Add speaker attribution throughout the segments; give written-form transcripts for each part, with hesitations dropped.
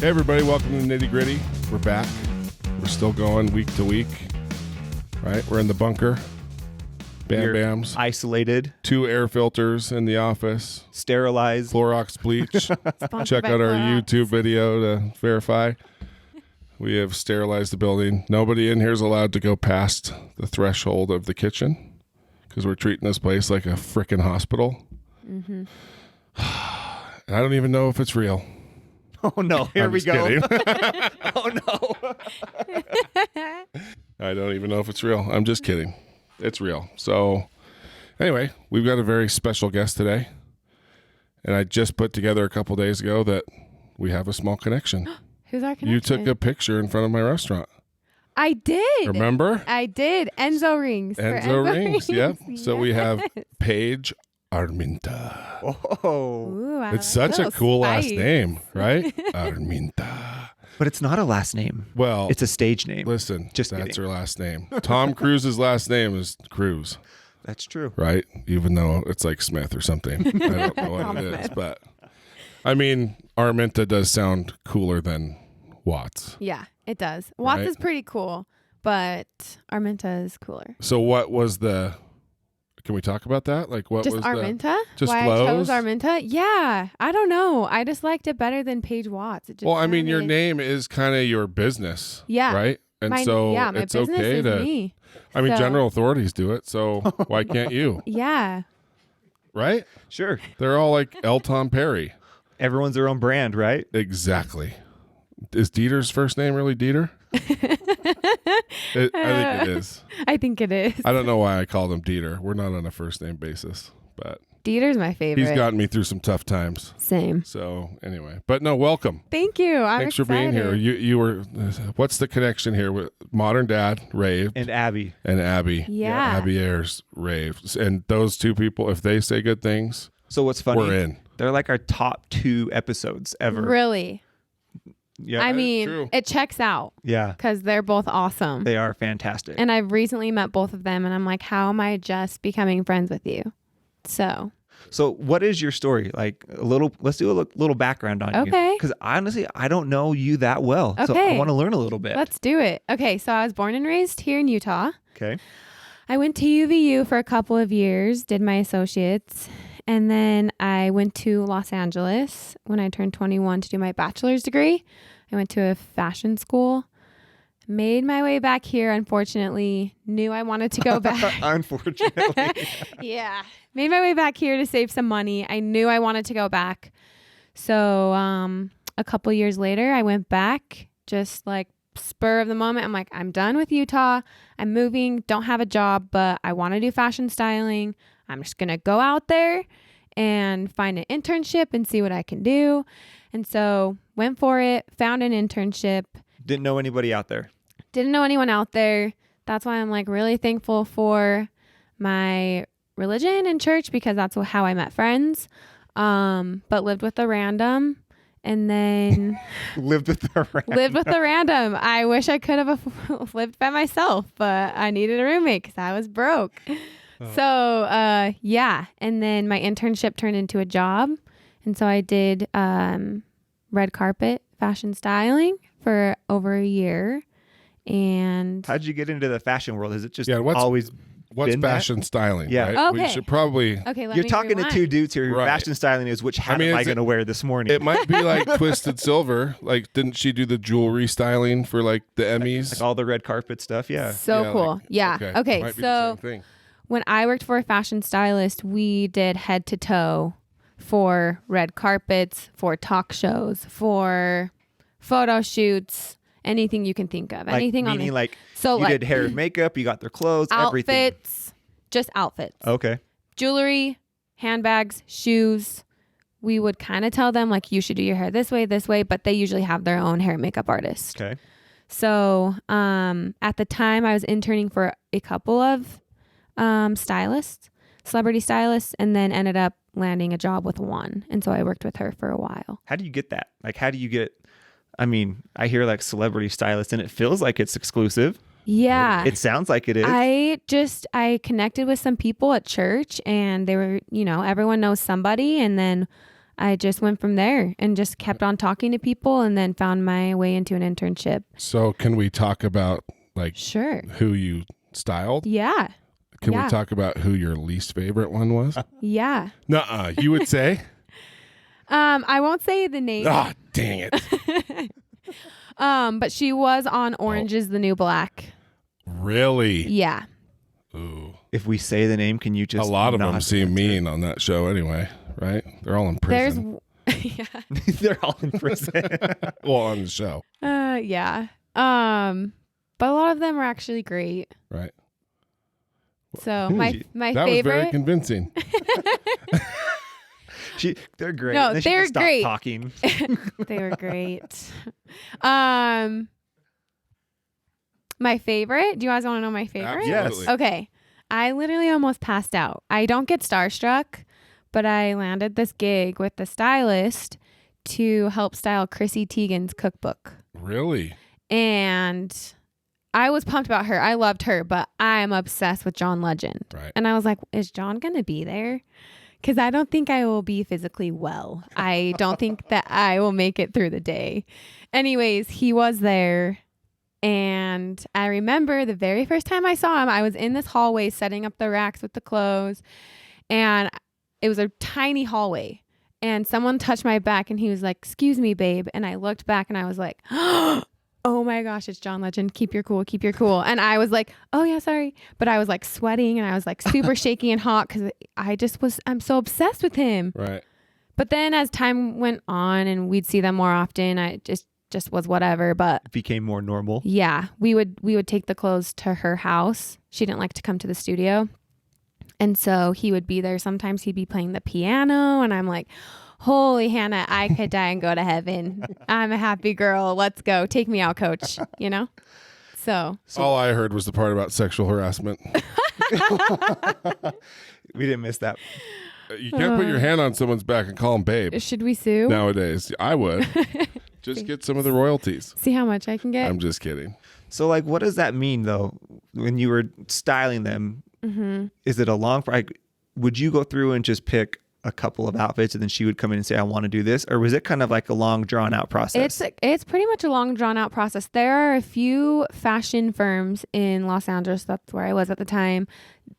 Speaker 1: Hey everybody, welcome to Nitty Gritty. We're back. We're still going week to week. Right? We're in the bunker. Bam Bams.
Speaker 2: Isolated.
Speaker 1: 2 air filters in the office.
Speaker 2: Sterilized.
Speaker 1: Clorox bleach. Check out our YouTube video to verify. We have sterilized the building. Nobody in here is allowed to go past the threshold of the kitchen because we're treating this place like a frickin' hospital. Mm-hmm. And I don't even know if it's real.
Speaker 2: Oh no, here we go. Oh no.
Speaker 1: I don't even know if it's real. I'm just kidding. It's real. So anyway, we've got a very special guest today. And I just put together a couple days ago that we have a small connection.
Speaker 3: Who's our connection?
Speaker 1: You took a picture in front of my restaurant.
Speaker 3: I did.
Speaker 1: Remember?
Speaker 3: I did. Enzo rings.
Speaker 1: Enzo rings. Yep. So we have Paige Arminta.
Speaker 2: Oh.
Speaker 3: Ooh,
Speaker 1: It's such a cool
Speaker 3: spice.
Speaker 1: last name, right? Arminta.
Speaker 2: But it's not a last name.
Speaker 1: Well,
Speaker 2: It's a stage name.
Speaker 1: listen,
Speaker 2: Just
Speaker 1: that's
Speaker 2: kidding.
Speaker 1: her last name. Tom Cruise's last name is Cruise,
Speaker 2: That's true.
Speaker 1: right? Even though it's like Smith or something. I don't know what it is, but I mean, Arminta does sound cooler than Watts.
Speaker 3: Yeah, it does. Watts
Speaker 1: Right?
Speaker 3: is pretty cool, but Arminta is cooler.
Speaker 1: So what was the, can we talk about that? Like what
Speaker 3: Just
Speaker 1: was
Speaker 3: Arminta?
Speaker 1: just
Speaker 3: Why
Speaker 1: flows?
Speaker 3: I chose Arminta? Yeah, I don't know. I just liked it better than Paige Watts. It just
Speaker 1: Well, I mean, your
Speaker 3: sounded-
Speaker 1: name is kind of your business.
Speaker 3: Yeah.
Speaker 1: Right? And
Speaker 3: my,
Speaker 1: so
Speaker 3: yeah, my
Speaker 1: it's
Speaker 3: business
Speaker 1: okay
Speaker 3: is
Speaker 1: to,
Speaker 3: me.
Speaker 1: I mean,
Speaker 3: So-
Speaker 1: general authorities do it. So why can't you?
Speaker 3: Yeah.
Speaker 1: Right?
Speaker 2: Sure.
Speaker 1: They're all like L. Tom Perry.
Speaker 2: Everyone's their own brand, right?
Speaker 1: Exactly. Is Dieter's first name really Dieter? I think it is.
Speaker 3: I think it is.
Speaker 1: I don't know why I called him Dieter. We're not on a first name basis, but
Speaker 3: Dieter's my favorite.
Speaker 1: he's gotten me through some tough times.
Speaker 3: Same.
Speaker 1: So anyway, but no, welcome.
Speaker 3: Thank you. I'm
Speaker 1: Thanks
Speaker 3: excited.
Speaker 1: for being here. You were. What's the connection here with Modern Dad Rave
Speaker 2: And Abby.
Speaker 1: and Abby?
Speaker 3: Yeah.
Speaker 1: Abby Ayers Rave, and those two people, if they say good things,
Speaker 2: So what's funny?
Speaker 1: we're in.
Speaker 2: They're like our top 2 episodes ever.
Speaker 3: Really?
Speaker 2: Yeah.
Speaker 3: I
Speaker 1: is
Speaker 3: mean,
Speaker 1: true.
Speaker 3: it checks out
Speaker 2: Yeah.
Speaker 3: because they're both awesome.
Speaker 2: They are fantastic.
Speaker 3: And I've recently met both of them, and I'm like, how am I just becoming friends with you? So,
Speaker 2: So what is your story? Like let's do a little background on you.
Speaker 3: Okay.
Speaker 2: Because honestly, I don't know you that well. So I
Speaker 3: Okay.
Speaker 2: want to learn a little bit.
Speaker 3: let's do it. Okay, so I was born and raised here in Utah.
Speaker 2: Okay.
Speaker 3: I went to UVU for a couple of years, did my associates, and then I went to Los Angeles when I turned 21 to do my bachelor's degree. I went to a fashion school, made my way back here, unfortunately, knew I wanted to go back.
Speaker 2: Unfortunately.
Speaker 3: Yeah. Made my way back here to save some money. I knew I wanted to go back. So a couple years later, I went back, just like spur of the moment. I'm like, I'm done with Utah. I'm moving, don't have a job, but I want to do fashion styling. I'm just going to go out there and find an internship and see what I can do. And so went for it, found an internship.
Speaker 2: Didn't know anybody out there.
Speaker 3: Didn't know anyone out there. That's why I'm like really thankful for my religion and church because that's how I met friends. But lived with a random and then
Speaker 2: Lived with the random.
Speaker 3: lived with a random. I wish I could have lived by myself, but I needed a roommate because I was broke. So, yeah. And then my internship turned into a job. And so I did red carpet fashion styling for over a year. And
Speaker 2: How'd you get into the fashion world? Is it just
Speaker 1: Yeah,
Speaker 2: always
Speaker 1: What's
Speaker 2: been that?
Speaker 1: fashion styling?
Speaker 2: Yeah.
Speaker 1: Right? We
Speaker 3: Okay.
Speaker 1: should probably.
Speaker 3: okay, let
Speaker 2: You're
Speaker 3: me
Speaker 2: talking
Speaker 3: rewind.
Speaker 2: to 2 dudes here.
Speaker 1: Right.
Speaker 2: Fashion styling is which hat
Speaker 1: mean,
Speaker 2: am I
Speaker 1: it's-
Speaker 2: going to wear this morning?
Speaker 1: It might be like Twisted Silver. Like, didn't she do the jewelry styling for like the Emmys?
Speaker 2: like all the red carpet stuff. Yeah.
Speaker 3: So
Speaker 1: Yeah,
Speaker 3: cool.
Speaker 1: like-
Speaker 3: Yeah. Okay.
Speaker 1: Might be the
Speaker 3: So
Speaker 1: same thing.
Speaker 3: when I worked for a fashion stylist, we did head to toe for red carpets, for talk shows, for photo shoots, anything you can think of.
Speaker 2: Like,
Speaker 3: Anything on
Speaker 2: meaning
Speaker 3: the
Speaker 2: like
Speaker 3: so
Speaker 2: you
Speaker 3: like
Speaker 2: did hair and makeup, you got their clothes, everything.
Speaker 3: outfits, just outfits.
Speaker 2: Okay.
Speaker 3: Jewelry, handbags, shoes. We would kind of tell them like you should do your hair this way, but they usually have their own hair and makeup artist.
Speaker 2: Okay.
Speaker 3: So at the time I was interning for a couple of stylists, celebrity stylists, and then ended up landing a job with one. And so I worked with her for a while.
Speaker 2: How do you get that? Like, how do you get, I mean, I hear like celebrity stylist and it feels like it's exclusive.
Speaker 3: Yeah.
Speaker 2: It sounds like it is.
Speaker 3: I connected with some people at church and they were, everyone knows somebody. And then I just went from there and just kept on talking to people and then found my way into an internship.
Speaker 1: So can we talk about
Speaker 3: Sure.
Speaker 1: who you styled?
Speaker 3: Yeah.
Speaker 1: Can we talk about who your least favorite one was?
Speaker 3: Yeah.
Speaker 1: Nuh-uh. You would say?
Speaker 3: I won't say the name.
Speaker 1: Ah, dang it.
Speaker 3: But she was on Orange is the New Black.
Speaker 1: Really?
Speaker 3: Yeah.
Speaker 1: Ooh.
Speaker 2: If we say the name, can you just
Speaker 1: A lot of
Speaker 2: not
Speaker 1: them seem
Speaker 2: answer?
Speaker 1: mean on that show anyway, right? They're all in prison.
Speaker 3: Yeah.
Speaker 2: They're all in prison.
Speaker 1: Well, on the show.
Speaker 3: Yeah. But a lot of them are actually great.
Speaker 1: Right.
Speaker 3: So my
Speaker 1: That was very
Speaker 3: favorite.
Speaker 1: convincing.
Speaker 2: They're great.
Speaker 3: No,
Speaker 2: They should
Speaker 3: they're
Speaker 2: just stop
Speaker 3: great.
Speaker 2: talking.
Speaker 3: They were great. My favorite. Do you guys want to know my favorite?
Speaker 1: Absolutely.
Speaker 3: Okay. I literally almost passed out. I don't get starstruck, but I landed this gig with the stylist to help style Chrissy Teigen's cookbook.
Speaker 1: Really?
Speaker 3: And I was pumped about her. I loved her, but I'm obsessed with John Legend.
Speaker 1: Right.
Speaker 3: And I was like, is John going to be there? Because I don't think I will be physically well. I don't think that I will make it through the day. Anyways, he was there. And I remember the very first time I saw him, I was in this hallway setting up the racks with the clothes. And it was a tiny hallway. And someone touched my back and he was like, excuse me, babe. And I looked back and I was like, oh my gosh, it's John Legend. Keep your cool, keep your cool. And I was like, oh yeah, sorry. But I was like sweating and I was like super shaky and hot because I'm so obsessed with him.
Speaker 1: Right.
Speaker 3: But then as time went on and we'd see them more often, I just was whatever. But
Speaker 2: Became more normal.
Speaker 3: yeah, we would take the clothes to her house. She didn't like to come to the studio. And so he would be there. Sometimes he'd be playing the piano and I'm like, holy Hannah, I could die and go to heaven. I'm a happy girl. Let's go. Take me out, coach. You know? So
Speaker 1: All I heard was the part about sexual harassment.
Speaker 2: We didn't miss that.
Speaker 1: You can't put your hand on someone's back and call them babe
Speaker 3: should we sue?
Speaker 1: nowadays. I would. Just get some of the royalties.
Speaker 3: See how much I can get?
Speaker 1: I'm just kidding.
Speaker 2: So, like, what does that mean, though? When you were styling them, is it a long, would you go through and just pick a couple of outfits and then she would come in and say, I want to do this? Or was it kind of like a long, drawn out process?
Speaker 3: It's pretty much a long, drawn out process. There are a few fashion firms in Los Angeles, that's where I was at the time,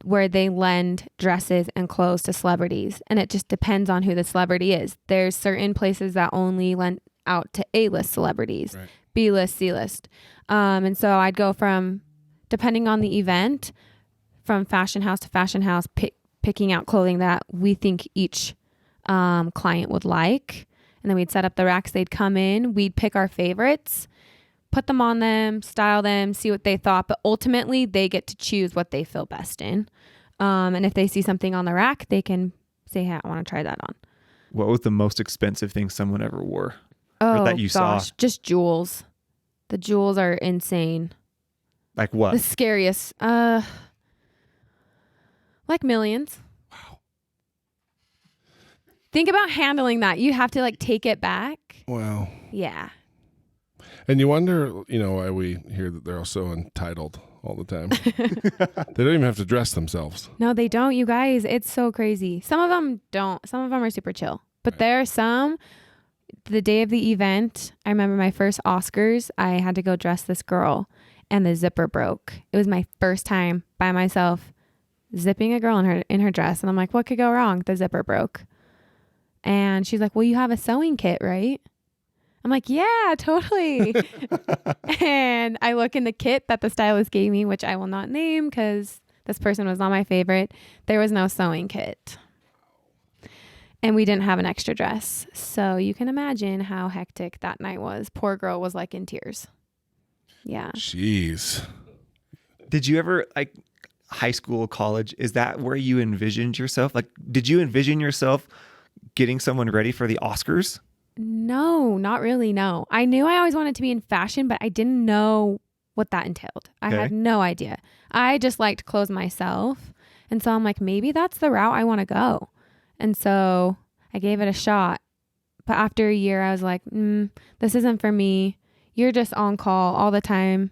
Speaker 3: where they lend dresses and clothes to celebrities. And it just depends on who the celebrity is. There's certain places that only lend out to A-list celebrities, right. B-list, C-list. And so I'd go from, depending on the event, from fashion house to fashion house, picking out clothing that we think each client would like. And then we'd set up the racks. They'd come in. We'd pick our favorites, put them on them, style them, see what they thought. But ultimately, they get to choose what they feel best in. And if they see something on the rack, they can say, hey, I want to try that on.
Speaker 2: What was the most expensive thing someone ever wore?
Speaker 3: Oh,
Speaker 2: or that you saw?
Speaker 3: Just jewels. The jewels are insane.
Speaker 2: Like what?
Speaker 3: The scariest. Like millions.
Speaker 1: Wow.
Speaker 3: Think about handling that. You have to like take it back.
Speaker 1: Wow.
Speaker 3: Yeah.
Speaker 1: And you wonder, why we hear that they're all so entitled all the time. They don't even have to dress themselves.
Speaker 3: No, they don't, you guys. It's so crazy. Some of them don't. Some of them are super chill. But there are some, the day of the event, I remember my first Oscars, I had to go dress this girl and the zipper broke. It was my first time by myself zipping a girl in her dress. And I'm like, what could go wrong? The zipper broke. And she's like, well, you have a sewing kit, right? I'm like, yeah, totally. And I look in the kit that the stylist gave me, which I will not name because this person was not my favorite. There was no sewing kit. And we didn't have an extra dress. So you can imagine how hectic that night was. Poor girl was like in tears. Yeah.
Speaker 1: Jeez.
Speaker 2: Did you ever, like, high school, college, is that where you envisioned yourself? Like, did you envision yourself getting someone ready for the Oscars?
Speaker 3: No, not really. No. I knew I always wanted to be in fashion, but I didn't know what that entailed. I had no idea. I just liked clothes myself. And so I'm like, maybe that's the route I want to go. And so I gave it a shot. But after a year, I was like, this isn't for me. You're just on call all the time.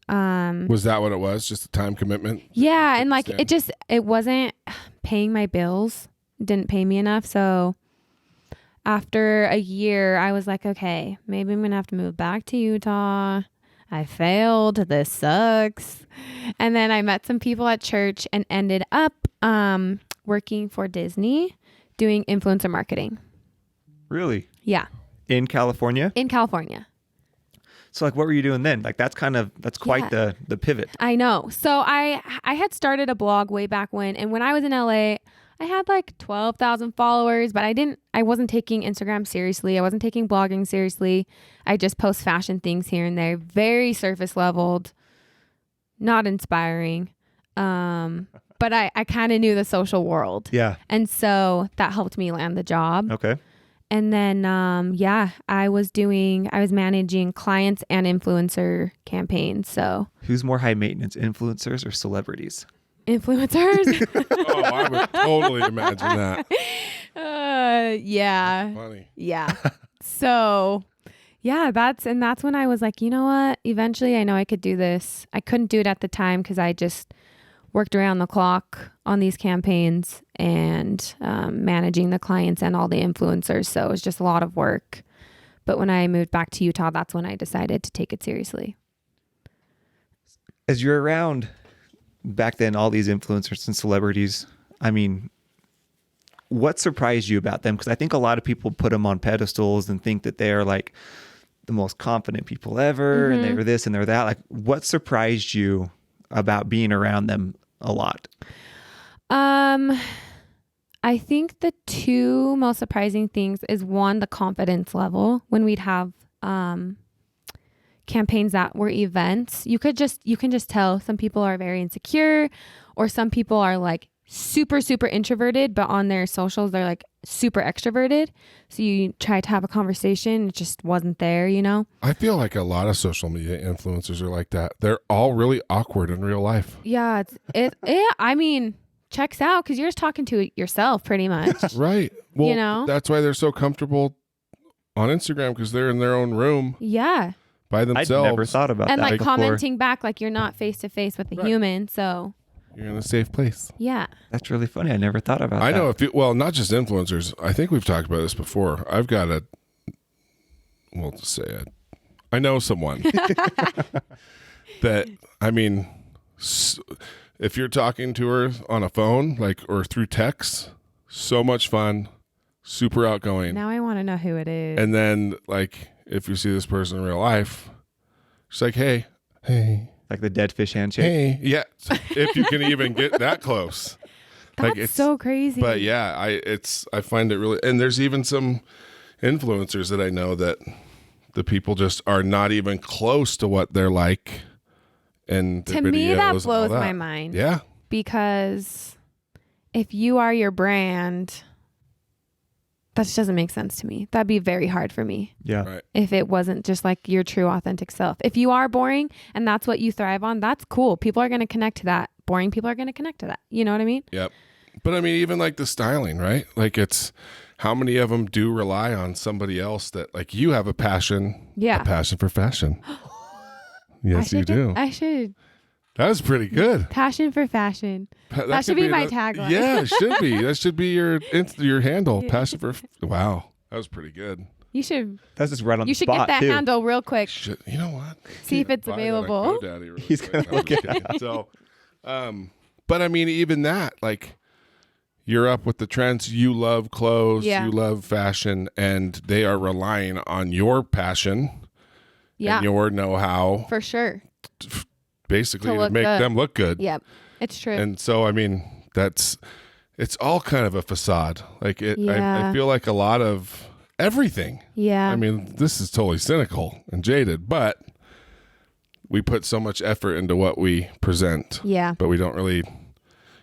Speaker 1: Was that what it was? Just a time commitment?
Speaker 3: Yeah. And like, it wasn't paying my bills. It didn't pay me enough. So after a year, I was like, okay, maybe I'm going to have to move back to Utah. I failed. This sucks. And then I met some people at church and ended up working for Disney doing influencer marketing.
Speaker 2: Really?
Speaker 3: Yeah.
Speaker 2: In California?
Speaker 3: In California.
Speaker 2: So like, what were you doing then? Like, that's quite the pivot.
Speaker 3: I know. So I had started a blog way back when, and when I was in LA, I had like 12,000 followers, but I wasn't taking Instagram seriously. I wasn't taking blogging seriously. I just post fashion things here and there, very surface leveled, not inspiring. But I kind of knew the social world.
Speaker 2: Yeah.
Speaker 3: And so that helped me land the job.
Speaker 2: Okay.
Speaker 3: And then, I was managing clients and influencer campaigns. So
Speaker 2: who's more high maintenance, influencers or celebrities?
Speaker 3: Influencers.
Speaker 1: Oh, I would totally imagine that.
Speaker 3: Yeah.
Speaker 1: That's funny.
Speaker 3: Yeah. So yeah, that's when I was like, you know what? Eventually I know I could do this. I couldn't do it at the time because I just worked around the clock on these campaigns and managing the clients and all the influencers. So it was just a lot of work. But when I moved back to Utah, that's when I decided to take it seriously.
Speaker 2: As you're around back then, all these influencers and celebrities, I mean, what surprised you about them? Because I think a lot of people put them on pedestals and think that they're like the most confident people ever, and they're this and they're that. Like, what surprised you about being around them a lot?
Speaker 3: I think the two most surprising things is one, the confidence level. When we'd have campaigns that were events, you can just tell some people are very insecure, or some people are like super, super introverted, but on their socials, they're like super extroverted. So you try to have a conversation. It just wasn't there, you know?
Speaker 1: I feel like a lot of social media influencers are like that. They're all really awkward in real life.
Speaker 3: Yeah. I mean, checks out because you're just talking to yourself pretty much.
Speaker 1: Right. Well,
Speaker 3: you know?
Speaker 1: That's why they're so comfortable on Instagram, because they're in their own room.
Speaker 3: Yeah.
Speaker 1: By themselves.
Speaker 2: I'd never thought about
Speaker 3: and
Speaker 2: that.
Speaker 3: like
Speaker 2: before.
Speaker 3: commenting back, like you're not face to face with a human. So
Speaker 1: you're in a safe place.
Speaker 3: yeah.
Speaker 2: That's really funny. I never thought about that.
Speaker 1: I know not just influencers. I think we've talked about this before. I've got we'll just say it. I know someone that, I mean, if you're talking to her on a phone, like, or through text, so much fun, super outgoing.
Speaker 3: Now I want to know who it is.
Speaker 1: And then, like, if you see this person in real life, she's like, hey.
Speaker 2: Like the dead fish handshake.
Speaker 1: Hey. Yeah. If you can even get that close.
Speaker 3: That's
Speaker 1: like,
Speaker 3: so crazy.
Speaker 1: But yeah, I find it really, and there's even some influencers that I know that the people just are not even close to what they're like. And
Speaker 3: to me, that blows my mind.
Speaker 1: Yeah.
Speaker 3: Because if you are your brand, that just doesn't make sense to me. That'd be very hard for me.
Speaker 2: Yeah.
Speaker 1: Right.
Speaker 3: If it wasn't just like your true authentic self. If you are boring and that's what you thrive on, that's cool. People are going to connect to that. Boring people are going to connect to that. You know what I mean?
Speaker 1: Yep. But I mean, even like the styling, right? Like, it's how many of them do rely on somebody else that, like, you have a passion.
Speaker 3: Yeah.
Speaker 1: A passion for fashion. Yes, you do.
Speaker 3: I should.
Speaker 1: That was pretty good.
Speaker 3: Passion for fashion. That should
Speaker 1: could
Speaker 3: be my tagline.
Speaker 1: Yeah, it should be. That should be your handle. Yeah. Passion for. Wow, that was pretty good.
Speaker 3: You should.
Speaker 2: That's just right on the spot.
Speaker 3: You should get that
Speaker 2: too.
Speaker 3: handle real quick.
Speaker 1: You know what?
Speaker 3: See if it's available.
Speaker 1: He's gonna look it up. So, but I mean, even that, like, you're up with the trends. You love clothes.
Speaker 3: Yeah.
Speaker 1: You love fashion, and they are relying on your passion.
Speaker 3: Yeah.
Speaker 1: And your know-how.
Speaker 3: For sure.
Speaker 1: Basically, to make
Speaker 3: good.
Speaker 1: them look good.
Speaker 3: Yep. It's true.
Speaker 1: And so, I mean, it's all kind of a facade. Like,
Speaker 3: Yeah.
Speaker 1: I feel like a lot of everything.
Speaker 3: Yeah.
Speaker 1: I mean, this is totally cynical and jaded, but we put so much effort into what we present.
Speaker 3: Yeah.
Speaker 1: But we don't really,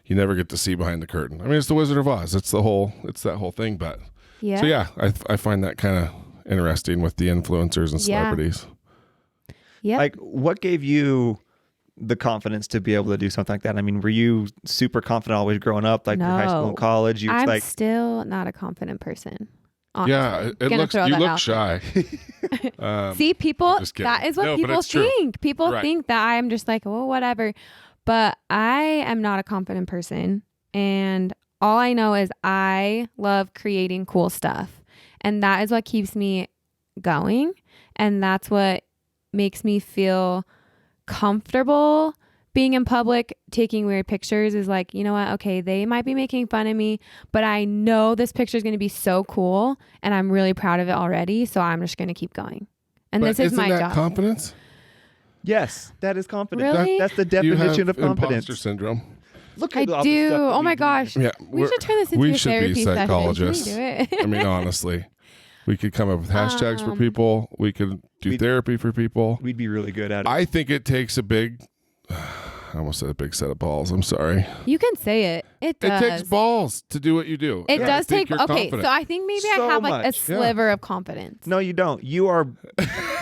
Speaker 1: you never get to see behind the curtain. I mean, it's the Wizard of Oz. It's that whole thing. But
Speaker 3: yeah.
Speaker 1: So yeah, I find that kind of interesting with the influencers and celebrities.
Speaker 3: Yeah.
Speaker 2: Like, what gave you the confidence to be able to do something like that? I mean, were you super confident always growing up, like through high school and college?
Speaker 3: I'm still not a confident person. Honestly.
Speaker 1: Yeah, you look shy.
Speaker 3: See, people,
Speaker 1: just kidding.
Speaker 3: that is what
Speaker 1: No, but
Speaker 3: people
Speaker 1: it's true.
Speaker 3: think. People
Speaker 1: Right.
Speaker 3: think that I'm just like, oh, whatever. But I am not a confident person. And all I know is I love creating cool stuff. And that is what keeps me going. And that's what makes me feel comfortable being in public, taking weird pictures. Is like, you know what? Okay, they might be making fun of me, but I know this picture is going to be so cool and I'm really proud of it already. So I'm just going to keep going. And
Speaker 1: But
Speaker 3: this is my
Speaker 1: isn't that
Speaker 3: job.
Speaker 1: confidence?
Speaker 2: Yes, that is confidence.
Speaker 3: Really?
Speaker 2: That's the
Speaker 1: You
Speaker 2: definition
Speaker 1: have
Speaker 2: of confidence.
Speaker 1: imposter syndrome.
Speaker 2: Look
Speaker 3: I
Speaker 2: at all the
Speaker 3: do.
Speaker 2: stuff that
Speaker 3: Oh
Speaker 2: we
Speaker 3: my
Speaker 2: do.
Speaker 3: gosh.
Speaker 1: Yeah,
Speaker 3: We should turn this into
Speaker 1: we
Speaker 3: a
Speaker 1: should be
Speaker 3: therapy session.
Speaker 1: psychologists.
Speaker 3: Can we do it?
Speaker 1: I mean, honestly, we could come up with hashtags for
Speaker 3: Um,
Speaker 1: people. We could do
Speaker 2: we'd-
Speaker 1: therapy for people.
Speaker 2: We'd be really good at it.
Speaker 1: I think it takes a big, I almost said a big set of balls. I'm sorry.
Speaker 3: You can say it. It does.
Speaker 1: It takes balls to do what you do.
Speaker 3: It
Speaker 1: I
Speaker 3: does
Speaker 1: think
Speaker 3: take.
Speaker 1: you're
Speaker 3: Okay,
Speaker 1: confident.
Speaker 3: so I think maybe
Speaker 2: So
Speaker 3: I have like a
Speaker 2: much.
Speaker 3: sliver of confidence.
Speaker 2: No, you don't. You are.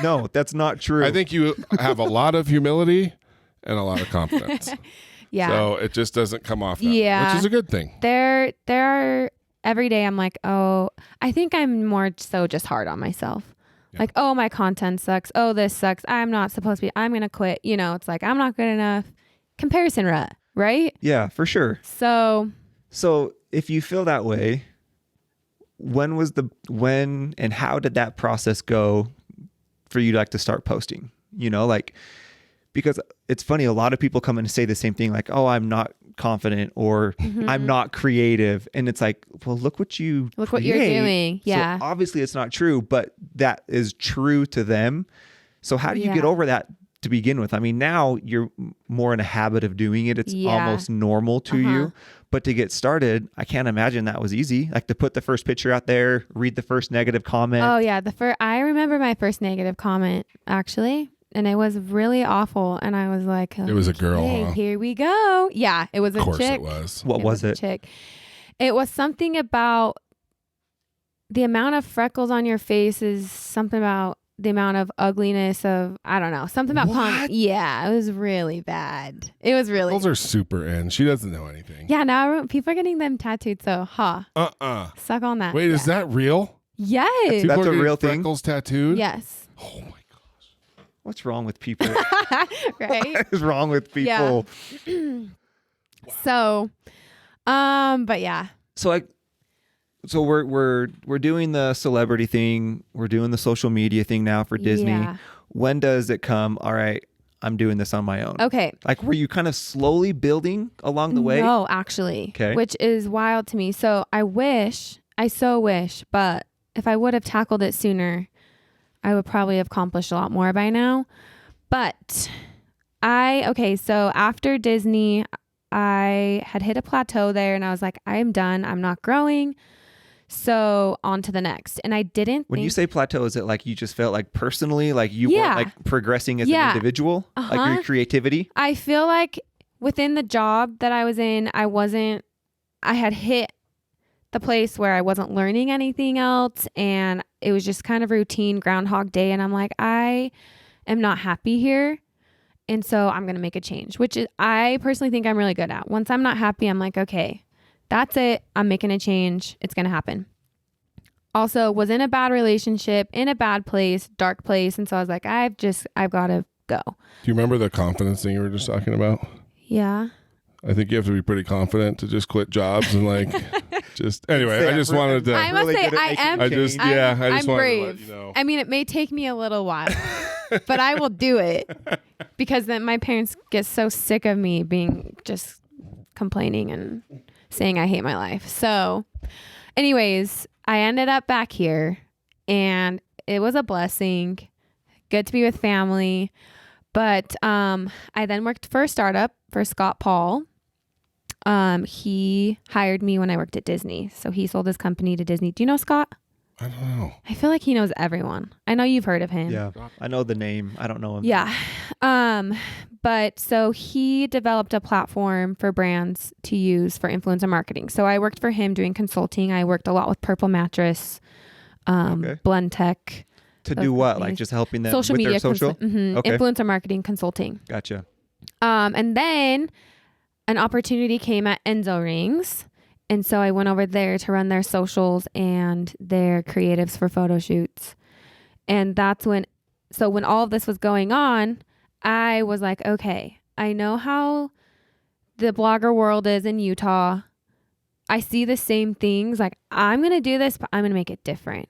Speaker 2: No, that's not true.
Speaker 1: I think you have a lot of humility and a lot of confidence.
Speaker 3: Yeah.
Speaker 1: So it just doesn't come off that way,
Speaker 3: Yeah.
Speaker 1: which is a good thing.
Speaker 3: There are every day I'm like, oh, I think I'm more so just hard on myself.
Speaker 1: Yeah.
Speaker 3: Like, oh, my content sucks. Oh, this sucks. I'm not supposed to be. I'm gonna quit. You know, it's like I'm not good enough. Comparison rut, right?
Speaker 2: Yeah, for sure.
Speaker 3: So
Speaker 2: So if you feel that way, when and how did that process go for you to like to start posting? You know, like, because it's funny, a lot of people come in and say the same thing, like, oh, I'm not confident or I'm not creative. And it's like, well, look what you
Speaker 3: Look what you're
Speaker 2: create.
Speaker 3: doing. Yeah.
Speaker 2: So obviously it's not true, but that is true to them. So how do you get
Speaker 3: Yeah.
Speaker 2: over that to begin with? I mean, now you're more in a habit of doing it. It's
Speaker 3: Yeah.
Speaker 2: almost normal to you. But to get started, I can't imagine that was easy. Like to put the first picture out there, read the first negative comment.
Speaker 3: Oh yeah, I remember my first negative comment actually, and it was really awful. And I was like,
Speaker 1: It was a girl,
Speaker 3: "Okay,
Speaker 1: huh?
Speaker 3: here we go." Yeah, it was a
Speaker 1: Of course
Speaker 3: chick.
Speaker 1: it was.
Speaker 2: What was
Speaker 3: a
Speaker 2: it?
Speaker 3: chick. It was something about the amount of freckles on your face is something about the amount of ugliness of, I don't know, something about
Speaker 1: What?
Speaker 3: Yeah, it was really bad. It was really
Speaker 1: Those are super in. She doesn't know anything.
Speaker 3: Yeah, now people are getting them tattooed, so suck on that.
Speaker 1: Wait, is that real?
Speaker 3: Yes.
Speaker 2: That's
Speaker 1: People are
Speaker 2: a
Speaker 1: getting
Speaker 2: real thing?
Speaker 1: freckles tattooed?
Speaker 3: Yes.
Speaker 1: Oh my gosh.
Speaker 2: What's wrong with people?
Speaker 3: Right?
Speaker 2: What is wrong with people?
Speaker 3: So, but yeah.
Speaker 2: So we're doing the celebrity thing. We're doing the social media thing now for Disney.
Speaker 3: Yeah.
Speaker 2: When does it come? All right, I'm doing this on my own.
Speaker 3: Okay.
Speaker 2: Like, were you kind of slowly building along the way?
Speaker 3: No, actually.
Speaker 2: Okay.
Speaker 3: Which is wild to me. So I so wish, but if I would have tackled it sooner, I would probably have accomplished a lot more by now. But so after Disney, I had hit a plateau there and I was like, I am done. I'm not growing. So on to the next. And I didn't
Speaker 2: When
Speaker 3: think,
Speaker 2: you say plateau, is it like you just felt like personally, like you
Speaker 3: Yeah.
Speaker 2: weren't like progressing as an
Speaker 3: Yeah.
Speaker 2: individual, like
Speaker 3: Uh-huh.
Speaker 2: your creativity?
Speaker 3: I feel like within the job that I was in, I had hit the place where I wasn't learning anything else. And it was just kind of routine Groundhog Day. And I'm like, I am not happy here. And so I'm going to make a change, which is, I personally think I'm really good at. Once I'm not happy, I'm like, okay, that's it. I'm making a change. It's going to happen. Also was in a bad relationship, in a bad place, dark place. And so I was like, I've got to go.
Speaker 1: Do you remember the confidence thing you were just talking about?
Speaker 3: Yeah.
Speaker 1: I think you have to be pretty confident to just quit jobs and like just anyway. I just wanted to.
Speaker 3: I must
Speaker 2: really
Speaker 3: say
Speaker 2: good at
Speaker 3: I
Speaker 2: making
Speaker 3: am.
Speaker 1: I just
Speaker 3: I'm-
Speaker 1: yeah. I just
Speaker 3: I'm
Speaker 1: wanted
Speaker 3: brave.
Speaker 1: to let you know.
Speaker 3: I mean, it may take me a little while, but I will do it because then my parents get so sick of me being just complaining and saying I hate my life. So anyways, I ended up back here and it was a blessing. Good to be with family. But I then worked for a startup for Scott Paul. He hired me when I worked at Disney. So he sold his company to Disney. Do you know Scott?
Speaker 1: I don't know.
Speaker 3: I feel like he knows everyone. I know you've heard of him.
Speaker 2: Yeah, I know the name. I don't know him.
Speaker 3: Yeah. But so he developed a platform for brands to use for influencer marketing. So I worked for him doing consulting. I worked a lot with Purple Mattress,
Speaker 2: Okay.
Speaker 3: Blend Tech,
Speaker 2: To
Speaker 3: those
Speaker 2: do what?
Speaker 3: companies.
Speaker 2: Like just helping them
Speaker 3: social
Speaker 2: with
Speaker 3: media,
Speaker 2: their social? Okay.
Speaker 3: influencer marketing consulting.
Speaker 2: Gotcha.
Speaker 3: And then an opportunity came at Enzo Rings. And so I went over there to run their socials and their creatives for photo shoots. And that's when all of this was going on, I was like, okay, I know how the blogger world is in Utah. I see the same things. Like, I'm going to do this, but I'm going to make it different.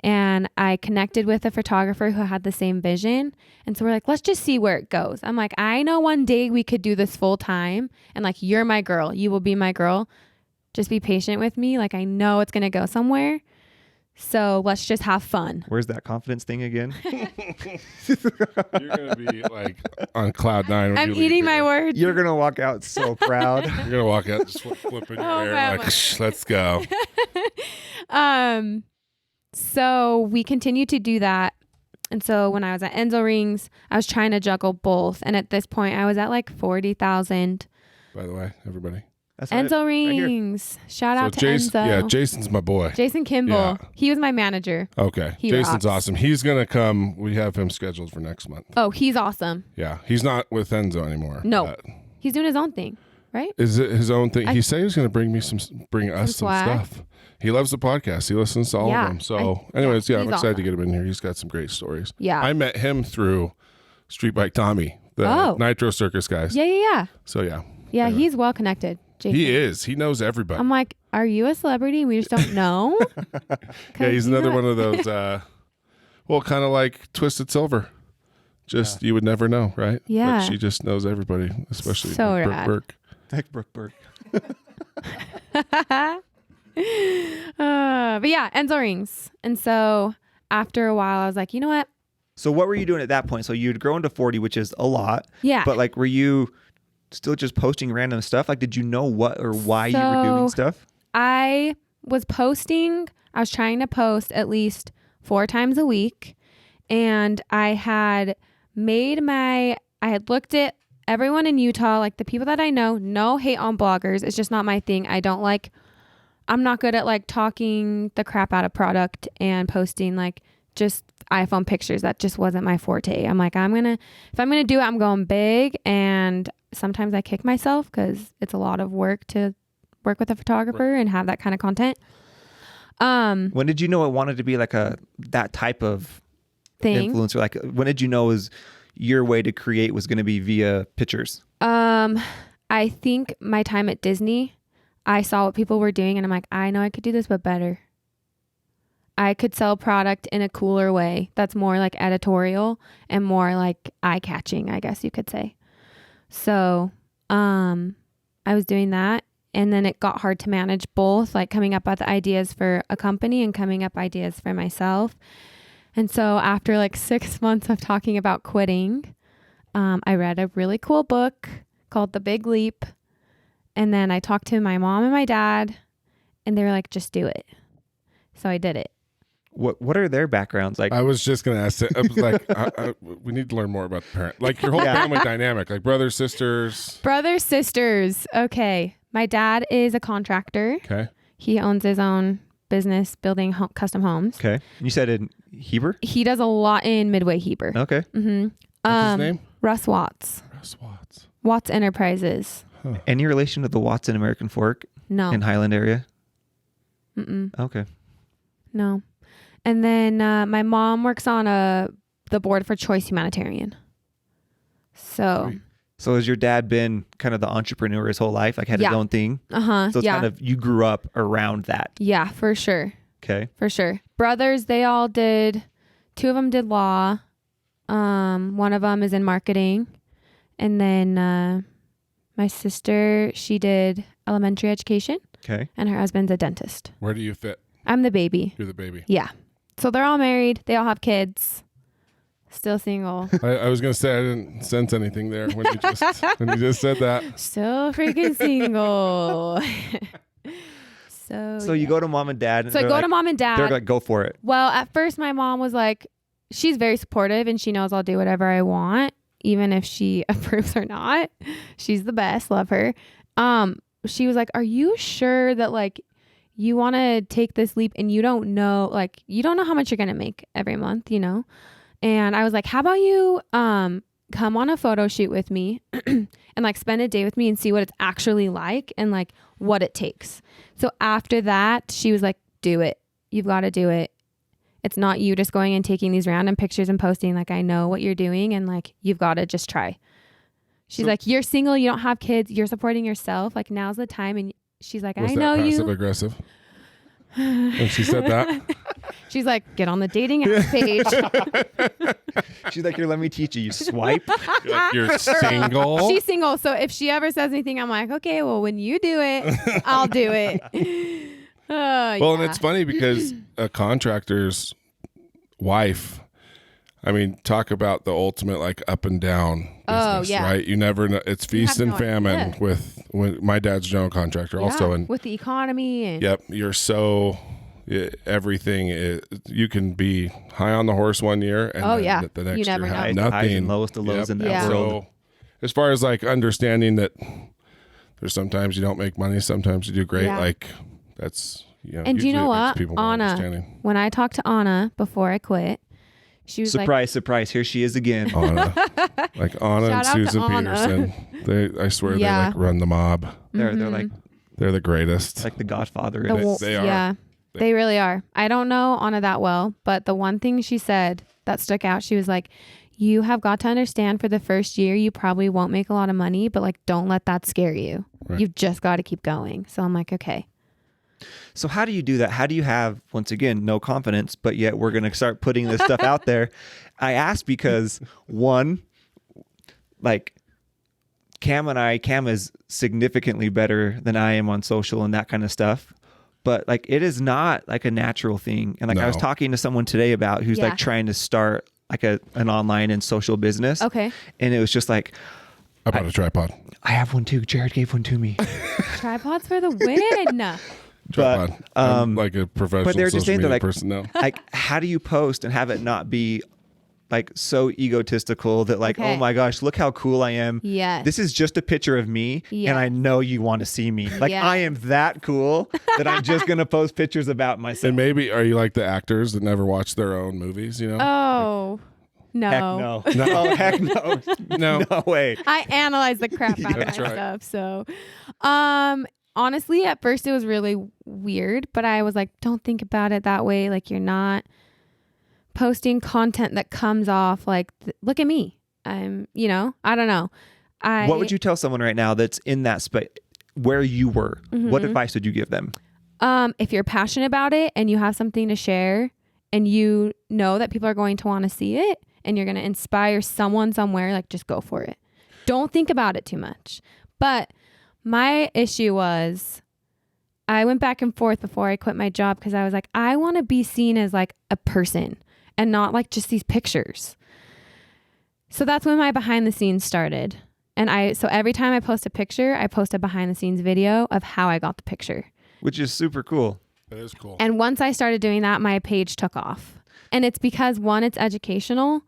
Speaker 3: And I connected with a photographer who had the same vision. And so we're like, let's just see where it goes. I'm like, I know one day we could do this full time. And like, you're my girl. You will be my girl. Just be patient with me. Like, I know it's going to go somewhere. So let's just have fun.
Speaker 2: Where's that confidence thing again?
Speaker 1: You're going to be like on cloud nine. When
Speaker 3: I'm
Speaker 1: you leave
Speaker 3: eating my
Speaker 1: here.
Speaker 3: words.
Speaker 2: You're going to walk out so proud.
Speaker 1: You're going to walk out just flipping your hair
Speaker 3: man.
Speaker 1: like, let's go.
Speaker 3: So we continued to do that. And so when I was at Enzo Rings, I was trying to juggle both. And at this point, I was at like 40,000.
Speaker 1: By the way, everybody.
Speaker 2: That's
Speaker 3: Enzo
Speaker 2: right here.
Speaker 3: Rings. Shout out to
Speaker 1: Jason,
Speaker 3: Enzo.
Speaker 1: yeah, Jason's my boy.
Speaker 3: Jason Kimball.
Speaker 1: Yeah.
Speaker 3: He was my manager.
Speaker 1: Okay.
Speaker 3: He
Speaker 1: Jason's
Speaker 3: rocks.
Speaker 1: awesome. He's going to come. We have him scheduled for next month.
Speaker 3: Oh, he's awesome.
Speaker 1: Yeah. He's not with Enzo anymore.
Speaker 3: No.
Speaker 1: but
Speaker 3: He's doing his own thing, right?
Speaker 1: Is it his own thing? He said he was going to bring us some
Speaker 3: swag.
Speaker 1: stuff. He loves the podcast. He listens to all of them. So anyways, I'm
Speaker 3: he's
Speaker 1: excited to
Speaker 3: awesome.
Speaker 1: get him in here. He's got some great stories.
Speaker 3: Yeah.
Speaker 1: I met him through Street Bike Tommy, the Nitro Circus guys.
Speaker 3: Yeah.
Speaker 1: So yeah.
Speaker 3: Yeah,
Speaker 1: Anyway.
Speaker 3: he's well connected. Jason.
Speaker 1: He is. He knows everybody.
Speaker 3: I'm like, are you a celebrity? We just don't know.
Speaker 1: Yeah, he's another one of those, well, kind of like Twisted Silver. Just, you would never know, right?
Speaker 3: Yeah.
Speaker 1: But she just knows everybody, especially
Speaker 3: So
Speaker 1: Brooke
Speaker 3: rad.
Speaker 1: Burke.
Speaker 2: Heck, Brooke Burke.
Speaker 3: But yeah, Enzo Rings. And so after a while, I was like, you know what?
Speaker 2: So what were you doing at that point? So you'd grown to 40, which is a lot.
Speaker 3: Yeah.
Speaker 2: But like, were you still just posting random stuff? Like, did you know what or why you were doing stuff?
Speaker 3: I was posting. I was trying to post at least 4 times a week. And I had looked at everyone in Utah, like the people that I know, no hate on bloggers. It's just not my thing. I'm not good at like talking the crap out of product and posting like just iPhone pictures. That just wasn't my forte. I'm like, if I'm going to do it, I'm going big. And sometimes I kick myself because it's a lot of work to work with a photographer and have that kind of content.
Speaker 2: When did you know it wanted to be like that type of
Speaker 3: thing?
Speaker 2: Influencer? Like, when did you know your way to create was going to be via pictures?
Speaker 3: I think my time at Disney, I saw what people were doing and I'm like, I know I could do this, but better. I could sell product in a cooler way. That's more like editorial and more like eye-catching, I guess you could say. So, I was doing that. And then it got hard to manage both, like coming up with ideas for a company and coming up ideas for myself. And so after like 6 months of talking about quitting, I read a really cool book called The Big Leap. And then I talked to my mom and my dad and they were like, just do it. So I did it.
Speaker 2: What are their backgrounds like?
Speaker 1: I was just going to ask, we need to learn more about the parent, like your whole family dynamic, like brothers, sisters.
Speaker 3: Brothers, sisters. Okay. My dad is a contractor.
Speaker 1: Okay.
Speaker 3: He owns his own business building custom homes.
Speaker 2: Okay. You said in Heber?
Speaker 3: He does a lot in Midway Heber.
Speaker 2: Okay.
Speaker 3: Mm-hmm.
Speaker 1: What's his name?
Speaker 3: Russ Watts.
Speaker 1: Russ Watts.
Speaker 3: Watts Enterprises.
Speaker 1: Huh.
Speaker 2: Any relation to the Watts in American Fork
Speaker 3: No.
Speaker 2: in Highland area?
Speaker 3: Mm-mm.
Speaker 2: Okay.
Speaker 3: No. And then my mom works on the board for Choice Humanitarian. So.
Speaker 1: Sweet.
Speaker 2: So has your dad been kind of the entrepreneur his whole life? Like had his own thing?
Speaker 3: Uh-huh.
Speaker 2: So it's kind of, you grew up around that.
Speaker 3: Yeah, for sure.
Speaker 2: Okay.
Speaker 3: For sure. Brothers, they all did. 2 of them did law. One of them is in marketing. And then my sister, she did elementary education.
Speaker 2: Okay.
Speaker 3: And her husband's a dentist.
Speaker 1: Where do you fit?
Speaker 3: I'm the baby.
Speaker 1: You're the baby.
Speaker 3: Yeah. So they're all married. They all have kids. Still single.
Speaker 1: I was going to say I didn't sense anything there when you just said that.
Speaker 3: Still freaking single. So
Speaker 2: you go to mom and dad. And
Speaker 3: So I go to mom and dad.
Speaker 2: They're like, go for it.
Speaker 3: Well, at first my mom was like, she's very supportive and she knows I'll do whatever I want, even if she approves or not. She's the best. Love her. She was like, are you sure that like you want to take this leap and you don't know how much you're going to make every month, you know? And I was like, how about you come on a photo shoot with me and like spend a day with me and see what it's actually like and like what it takes. So after that, she was like, do it. You've got to do it. It's not you just going and taking these random pictures and posting. Like, I know what you're doing and like, you've got to just try. She's like, you're single. You don't have kids. You're supporting yourself. Like, now's the time. And she's like,
Speaker 1: Was
Speaker 3: I
Speaker 1: that
Speaker 3: know
Speaker 1: passive
Speaker 3: you.
Speaker 1: aggressive? And she said that.
Speaker 3: She's like, get on the dating app page.
Speaker 2: She's like, here, let me teach you. You swipe.
Speaker 1: You're single.
Speaker 3: She's single. So if she ever says anything, I'm like, okay, well, when you do it, I'll do it.
Speaker 1: Well, and it's funny because a contractor's wife, I mean, talk about the ultimate like up and down business, right? You never know. It's feast and famine when my dad's a general contractor also. And
Speaker 3: with the economy. And
Speaker 1: yep. You're so... everything is, you can be high on the horse one year and the next
Speaker 3: you never
Speaker 1: year have
Speaker 3: know.
Speaker 1: nothing.
Speaker 2: Highs and lowest of lows in that world.
Speaker 1: So as far as like understanding that there's sometimes you don't make money, sometimes you do great. Like that's,
Speaker 3: and do you know what? Anna, when I talked to Anna before I quit, she was
Speaker 2: surprise, here she is again.
Speaker 1: Anna. Like Anna and Susan Peterson. I swear they like run the mob.
Speaker 2: They're like,
Speaker 1: they're the greatest.
Speaker 2: Like the Godfather.
Speaker 1: They are.
Speaker 3: Yeah. They really are. I don't know Anna that well, but the one thing she said that stuck out, she was like, you have got to understand for the first year, you probably won't make a lot of money, but like, don't let that scare you. Right. You've just got to keep going. So I'm like, okay.
Speaker 2: So how do you do that? How do you have, once again, no confidence, but yet we're going to start putting this stuff out there? I ask because one, like Cam is significantly better than I am on social and that kind of stuff. But like, it is not like a natural thing. And like, I was talking to someone today about who's like trying to start like an online and social business.
Speaker 3: Okay.
Speaker 2: And it was just like,
Speaker 1: I bought a tripod.
Speaker 2: I have one too. Jared gave one to me.
Speaker 3: Tripods for the win.
Speaker 1: Tripod. I'm like a professional social media
Speaker 2: like,
Speaker 1: person now.
Speaker 2: Like, how do you post and have it not be like so egotistical that like, oh my gosh, look how cool I am.
Speaker 3: Yes.
Speaker 2: This is just a picture of me and I know you want to see me. Like I am that cool that I'm just going to post pictures about myself.
Speaker 1: And maybe are you like the actors that never watch their own movies,
Speaker 3: Oh, no.
Speaker 2: Heck no. No, heck no. No way.
Speaker 3: I analyze the crap out of my stuff. So, honestly, at first it was really weird, but I was like, don't think about it that way. Like you're not posting content that comes off like, look at me. I'm, I don't know.
Speaker 2: What would you tell someone right now that's in that space where you were? Mm-hmm. What advice would you give them?
Speaker 3: If you're passionate about it and you have something to share and you know that people are going to want to see it and you're going to inspire someone somewhere, like just go for it. Don't think about it too much. But my issue was I went back and forth before I quit my job because I was like, I want to be seen as like a person and not like just these pictures. So that's when my behind the scenes started. And so every time I post a picture, I post a behind the scenes video of how I got the picture.
Speaker 2: Which is super cool.
Speaker 1: That is cool.
Speaker 3: And once I started doing that, my page took off. And it's because one, it's educational.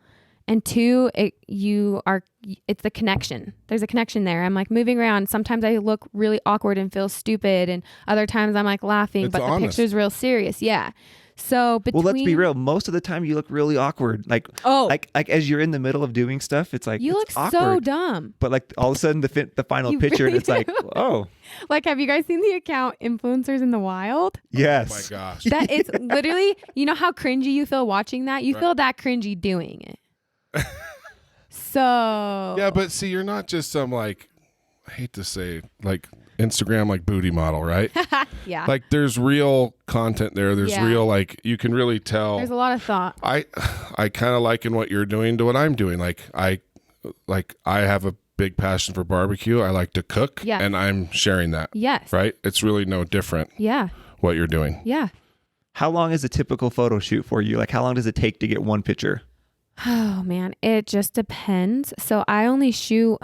Speaker 3: And two, it's the connection. There's a connection there. I'm like moving around. Sometimes I look really awkward and feel stupid. And other times I'm like laughing, but the picture's real serious. Yeah. So
Speaker 2: well, let's be real. Most of the time you look really awkward. Like as you're in the middle of doing stuff, it's like,
Speaker 3: you look
Speaker 2: awkward.
Speaker 3: So dumb.
Speaker 2: But like all of a sudden the final picture
Speaker 3: really
Speaker 2: and it's like, oh.
Speaker 3: Like, have you guys seen the account Influencers in the Wild?
Speaker 2: Yes.
Speaker 1: Oh my gosh.
Speaker 3: That it's literally, you know how cringy you feel watching that? You feel that cringy doing it. So.
Speaker 1: Yeah, but see, you're not just some like, I hate to say, like Instagram like booty model, right?
Speaker 3: Yeah.
Speaker 1: Like there's real content there. There's real, like you can really tell.
Speaker 3: There's a lot of thought.
Speaker 1: I kind of liken what you're doing to what I'm doing. Like I have a big passion for barbecue. I like to cook and I'm sharing that.
Speaker 3: Yes.
Speaker 1: Right? It's really no different.
Speaker 3: Yeah.
Speaker 1: What you're doing.
Speaker 3: Yeah.
Speaker 2: How long is a typical photo shoot for you? Like how long does it take to get one picture?
Speaker 3: Oh man, it just depends. So I only shoot,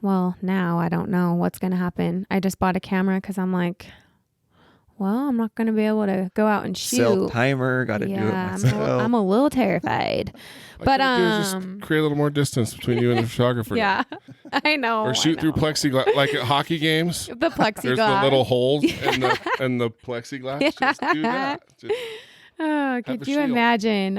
Speaker 3: well, now I don't know what's going to happen. I just bought a camera because I'm like, well, I'm not going to be able to go out and shoot.
Speaker 2: Self-timer, got to do it myself.
Speaker 3: I'm a little terrified. But
Speaker 1: just create a little more distance between you and the photographer.
Speaker 3: Yeah, I know.
Speaker 1: Or shoot through plexiglass, like at hockey games.
Speaker 3: The plexiglass.
Speaker 1: There's the little holes and the plexiglass. Yeah. Just do that.
Speaker 3: Oh, could you imagine?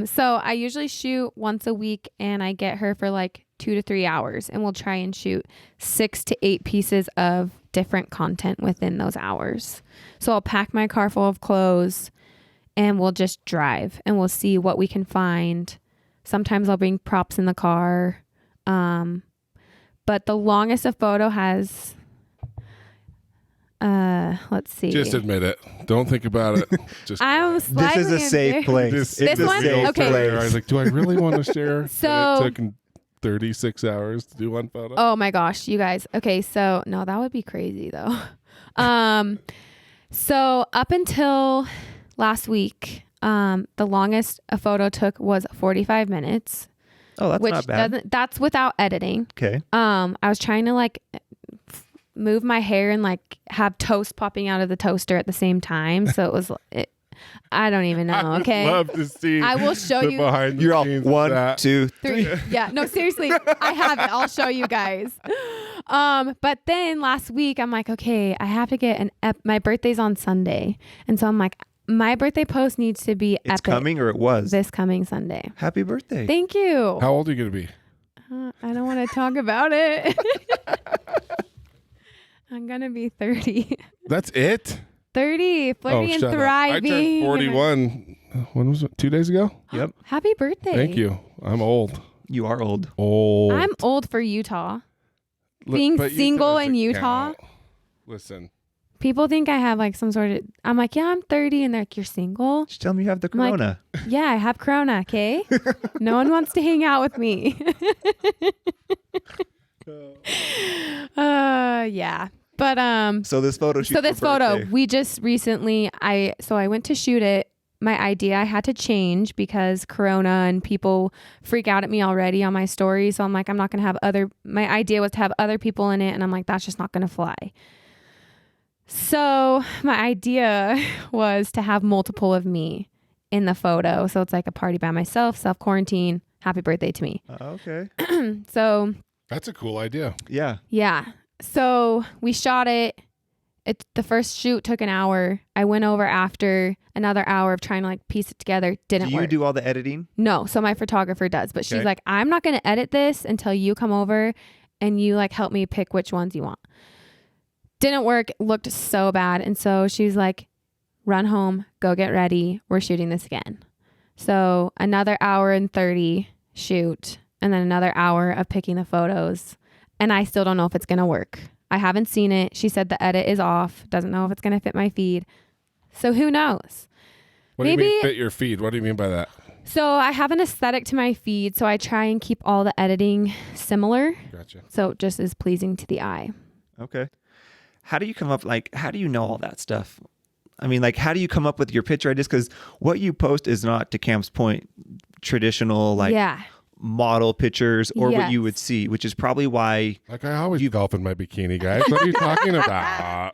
Speaker 3: So I usually shoot once a week and I get her for like 2 to 3 hours and we'll try and shoot 6 to 8 pieces of different content within those hours. So I'll pack my car full of clothes and we'll just drive and we'll see what we can find. Sometimes I'll bring props in the car. But the longest a photo has, Let's see.
Speaker 1: Just admit it. Don't think about it. Just
Speaker 3: I'm
Speaker 2: This is a safe place.
Speaker 3: This one? Okay.
Speaker 1: I was like, do I really want to share?
Speaker 3: So
Speaker 1: And it took 36 hours to do one photo.
Speaker 3: Oh my gosh, you guys. Okay, so no, that would be crazy though. So up until last week, the longest a photo took was 45 minutes.
Speaker 2: Oh, that's
Speaker 3: which
Speaker 2: not bad.
Speaker 3: That's without editing.
Speaker 2: Okay.
Speaker 3: I was trying to like move my hair and like have toast popping out of the toaster at the same time. So it was, I don't even know.
Speaker 1: I would
Speaker 3: Okay.
Speaker 1: love to see.
Speaker 3: I will show you.
Speaker 1: Behind the
Speaker 2: You're all
Speaker 1: scenes of
Speaker 2: 1,
Speaker 1: that.
Speaker 2: 2,
Speaker 3: 3. Yeah. No, seriously. I have it. I'll show you guys. But then last week I'm like, okay, I have to get my birthday's on Sunday. And so I'm like, my birthday post needs to be
Speaker 2: It's
Speaker 3: epic
Speaker 2: coming, or it was?
Speaker 3: this coming Sunday.
Speaker 2: Happy birthday.
Speaker 3: Thank you.
Speaker 1: How old are you going to be?
Speaker 3: I don't want to talk about it. I'm going to be 30.
Speaker 1: That's it?
Speaker 3: 30, flirty and
Speaker 1: shut up.
Speaker 3: thriving.
Speaker 1: I turned 41. When was it? 2 days ago?
Speaker 2: Yep.
Speaker 3: Happy birthday.
Speaker 1: Thank you. I'm old.
Speaker 2: You are old.
Speaker 1: Old.
Speaker 3: I'm old for Utah. Being
Speaker 1: But
Speaker 3: single
Speaker 1: doesn't
Speaker 3: in Utah.
Speaker 1: count. Listen.
Speaker 3: People think I have like some sort of, I'm like, yeah, I'm 30. And they're like, you're single?
Speaker 2: Just tell me you have the
Speaker 3: I'm like,
Speaker 2: corona.
Speaker 3: Yeah, I have corona, okay? No one wants to hang out with me. Yeah. But
Speaker 2: So this photo shoot.
Speaker 3: so this
Speaker 2: for
Speaker 3: photo,
Speaker 2: birthday.
Speaker 3: we just recently I went to shoot it. My idea I had to change because corona and people freak out at me already on my story. So I'm like, I'm not going to have my idea was to have other people in it. And I'm like, that's just not going to fly. So my idea was to have multiple of me in the photo. So it's like a party by myself, self-quarantine, happy birthday to me.
Speaker 2: Okay.
Speaker 3: So
Speaker 1: That's a cool idea.
Speaker 2: Yeah.
Speaker 3: yeah. So we shot it. The first shoot took an hour. I went over after another hour of trying to like piece it together. Didn't
Speaker 2: Do you
Speaker 3: work.
Speaker 2: do all the editing?
Speaker 3: No. So my photographer does, but she's
Speaker 2: Okay.
Speaker 3: like, I'm not going to edit this until you come over and you like help me pick which ones you want. Didn't work. Looked so bad. And so she's like, run home, go get ready. We're shooting this again. So another hour and 30 shoot and then another hour of picking the photos. And I still don't know if it's going to work. I haven't seen it. She said the edit is off. Doesn't know if it's going to fit my feed. So who knows?
Speaker 1: What do you
Speaker 3: Maybe-
Speaker 1: mean fit your feed? What do you mean by that?
Speaker 3: So I have an aesthetic to my feed. So I try and keep all the editing similar.
Speaker 1: Gotcha.
Speaker 3: So it just is pleasing to the eye.
Speaker 2: Okay. How do you come up, how do you know all that stuff? I mean, how do you come up with your picture ideas? Because what you post is not, to Cam's point, traditional,
Speaker 3: yeah.
Speaker 2: model pictures or what you
Speaker 3: Yes.
Speaker 2: would see, which is probably why.
Speaker 1: Like I always golf in my bikini, guys. What are you talking about?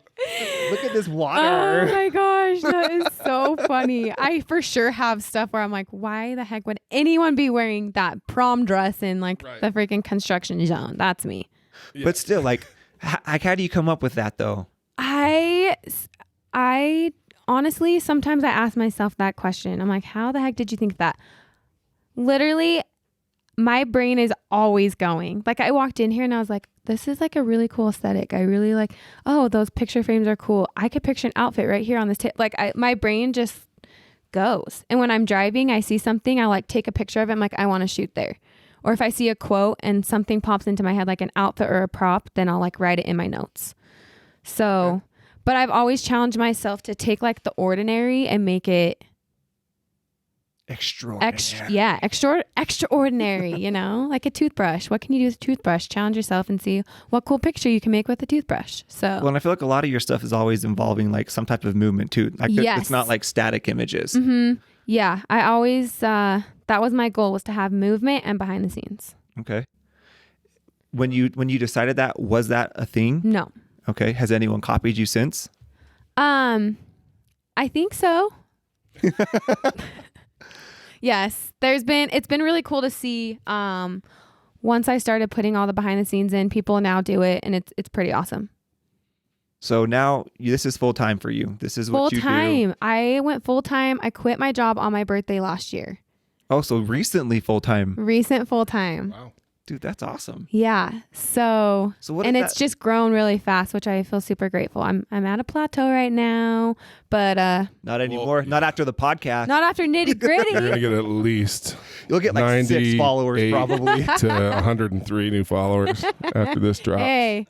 Speaker 2: Look at this
Speaker 3: Oh
Speaker 2: water.
Speaker 3: my gosh, that is so funny. I for sure have stuff where I'm like, why the heck would anyone be wearing that prom dress in
Speaker 1: Right.
Speaker 3: the freaking construction zone? That's me.
Speaker 1: Yeah.
Speaker 2: But still, how do you come up with that though?
Speaker 3: I honestly, sometimes I ask myself that question. I'm like, how the heck did you think of that? Literally, my brain is always going. Like I walked in here and I was like, this is like a really cool aesthetic. I really like, oh, those picture frames are cool. I could picture an outfit right here on this my brain just goes. And when I'm driving, I see something, I like take a picture of it. I'm like, I want to shoot there. Or if I see a quote and something pops into my head, like an outfit or a prop, then I'll like write it in my notes. So, but I've always challenged myself to take like the ordinary and make it
Speaker 2: Extraordinary.
Speaker 3: extraordinary, like a toothbrush. What can you do with a toothbrush? Challenge yourself and see what cool picture you can make with a toothbrush. So,
Speaker 2: Well, and I feel like a lot of your stuff is always involving some type of movement too.
Speaker 3: Yes.
Speaker 2: It's not like static images.
Speaker 3: yeah, I always, that was my goal, was to have movement and behind the scenes.
Speaker 2: Okay. When you decided that, was that a thing?
Speaker 3: No.
Speaker 2: Okay. Has anyone copied you since?
Speaker 3: I think so. Yes, it's been really cool to see. Once I started putting all the behind the scenes in, people now do it, and it's pretty awesome.
Speaker 2: So now this is full time for you. This is
Speaker 3: Full
Speaker 2: what you do.
Speaker 3: time. I went full time. I quit my job on my birthday last year.
Speaker 2: Oh, so recently full time.
Speaker 3: Recent full time.
Speaker 1: Wow.
Speaker 2: Dude, that's awesome.
Speaker 3: Yeah. So
Speaker 2: what
Speaker 3: and
Speaker 2: is
Speaker 3: it's
Speaker 2: that-
Speaker 3: just grown really fast, which I feel super grateful. I'm at a plateau right now, but
Speaker 2: Not anymore. Not after the podcast.
Speaker 3: not after nitty
Speaker 1: You're
Speaker 3: gritty.
Speaker 1: gonna get at least
Speaker 2: You'll get 6 followers
Speaker 1: 98
Speaker 2: probably.
Speaker 1: to 103 new followers after this drops.
Speaker 3: Hey,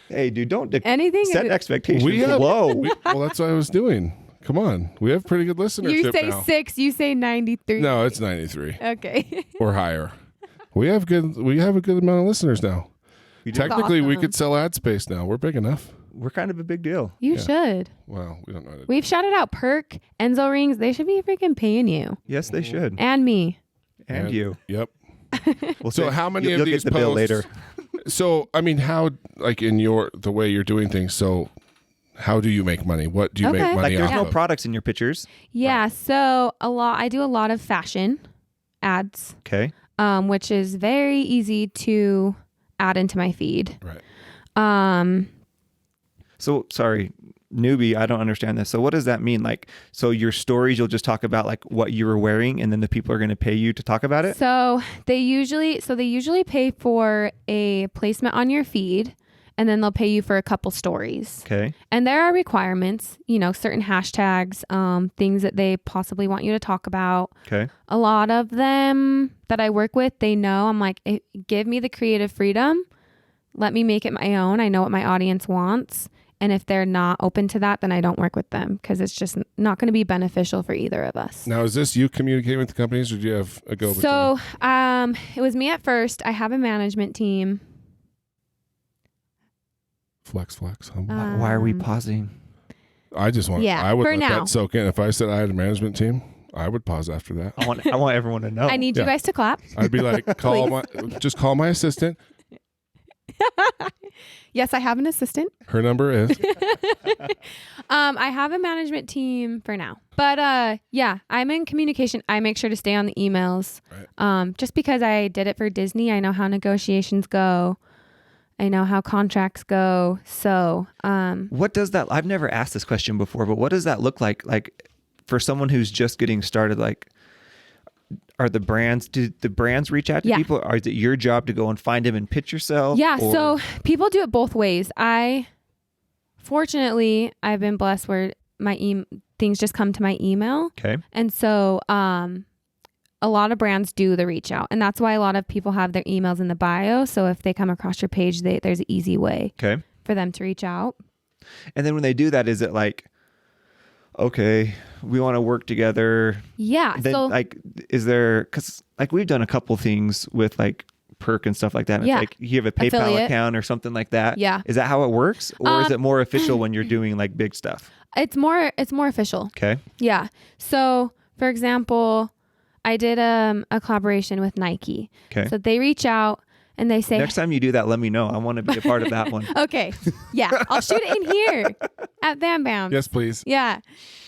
Speaker 2: Hey, dude, don't
Speaker 3: anything.
Speaker 2: set expectations
Speaker 1: well,
Speaker 2: low.
Speaker 1: that's what I was doing. Come on. We have pretty good listenership
Speaker 3: You say
Speaker 1: now.
Speaker 3: 6, you say 93.
Speaker 1: No, it's 93
Speaker 3: Okay.
Speaker 1: or higher. We have a good amount of listeners now. Technically, we
Speaker 3: awesome.
Speaker 1: could sell ad space now. We're big enough.
Speaker 2: We're kind of a big deal.
Speaker 3: You should.
Speaker 1: Well, we don't know.
Speaker 3: We've shouted out Perk, Enzo Rings. They should be freaking paying you.
Speaker 2: Yes, they should.
Speaker 3: And me.
Speaker 2: And you.
Speaker 1: Yep.
Speaker 2: We'll
Speaker 1: So
Speaker 2: say-
Speaker 1: how many
Speaker 2: you'll
Speaker 1: of these
Speaker 2: get the bill
Speaker 1: posts-
Speaker 2: later?
Speaker 1: So, I mean, how, like in the way you're doing things, so how do you make money? What do you
Speaker 3: Okay.
Speaker 1: make money
Speaker 2: Like there's
Speaker 1: off
Speaker 2: no
Speaker 1: of?
Speaker 2: products in your pictures.
Speaker 3: Yeah. So I do a lot of fashion ads,
Speaker 2: Okay.
Speaker 3: which is very easy to add into my feed.
Speaker 1: Right.
Speaker 2: So sorry, newbie, I don't understand this. So what does that mean? Like, so your stories, you'll just talk about like what you were wearing, and then the people are going to pay you to talk about it.
Speaker 3: So they usually pay for a placement on your feed, and then they'll pay you for a couple stories.
Speaker 2: Okay.
Speaker 3: And there are requirements, certain hashtags, things that they possibly want you to talk about.
Speaker 2: Okay.
Speaker 3: A lot of them that I work with, they know I'm like, give me the creative freedom. Let me make it my own. I know what my audience wants. And if they're not open to that, then I don't work with them because it's just not going to be beneficial for either of us.
Speaker 1: Now, is this you communicating with the companies, or do you have a go-between?
Speaker 3: So it was me at first. I have a management team.
Speaker 1: Flex.
Speaker 2: Why are we pausing?
Speaker 1: I just want.
Speaker 3: Yeah,
Speaker 1: I would
Speaker 3: for
Speaker 1: let
Speaker 3: now.
Speaker 1: that soak in. If I said I had a management team, I would pause after that.
Speaker 2: I want everyone to know.
Speaker 3: I need you
Speaker 1: Yeah.
Speaker 3: guys to clap.
Speaker 1: I'd be like, just call my assistant.
Speaker 3: Yes, I have an assistant.
Speaker 1: Her number is.
Speaker 3: I have a management team for now. But yeah, I'm in communication. I make sure to stay on the emails.
Speaker 1: Right.
Speaker 3: Just because I did it for Disney, I know how negotiations go. I know how contracts go. So,
Speaker 2: What does that? I've never asked this question before, but what does that look like? Like for someone who's just getting started, like. Do the brands reach out to
Speaker 3: Yeah.
Speaker 2: people? Or is it your job to go and find them and pitch yourself?
Speaker 3: yeah,
Speaker 2: Or-
Speaker 3: so people do it both ways. Fortunately, I've been blessed where things just come to my email.
Speaker 2: Okay.
Speaker 3: And so a lot of brands do the reach out. And that's why a lot of people have their emails in the bio. So if they come across your page, there's an easy way
Speaker 2: Okay.
Speaker 3: for them to reach out.
Speaker 2: And then when they do that, is it like, okay, we want to work together?
Speaker 3: Yeah.
Speaker 2: Then
Speaker 3: so
Speaker 2: like, is there, because like we've done a couple things with like Perk and stuff like that. And
Speaker 3: Yeah.
Speaker 2: It's like you have a PayPal
Speaker 3: Affiliate.
Speaker 2: account or something like that.
Speaker 3: Yeah.
Speaker 2: Is that how it works? Or is it more official when you're doing like big stuff?
Speaker 3: it's more official.
Speaker 2: Okay.
Speaker 3: Yeah. So for example, I did a collaboration with Nike.
Speaker 2: Okay.
Speaker 3: So they reach out and they say,
Speaker 2: Next time you do that, let me know. I want to be a part of that one.
Speaker 3: okay, yeah, I'll shoot it in here at Bam Bam.
Speaker 1: Yes, please.
Speaker 3: Yeah.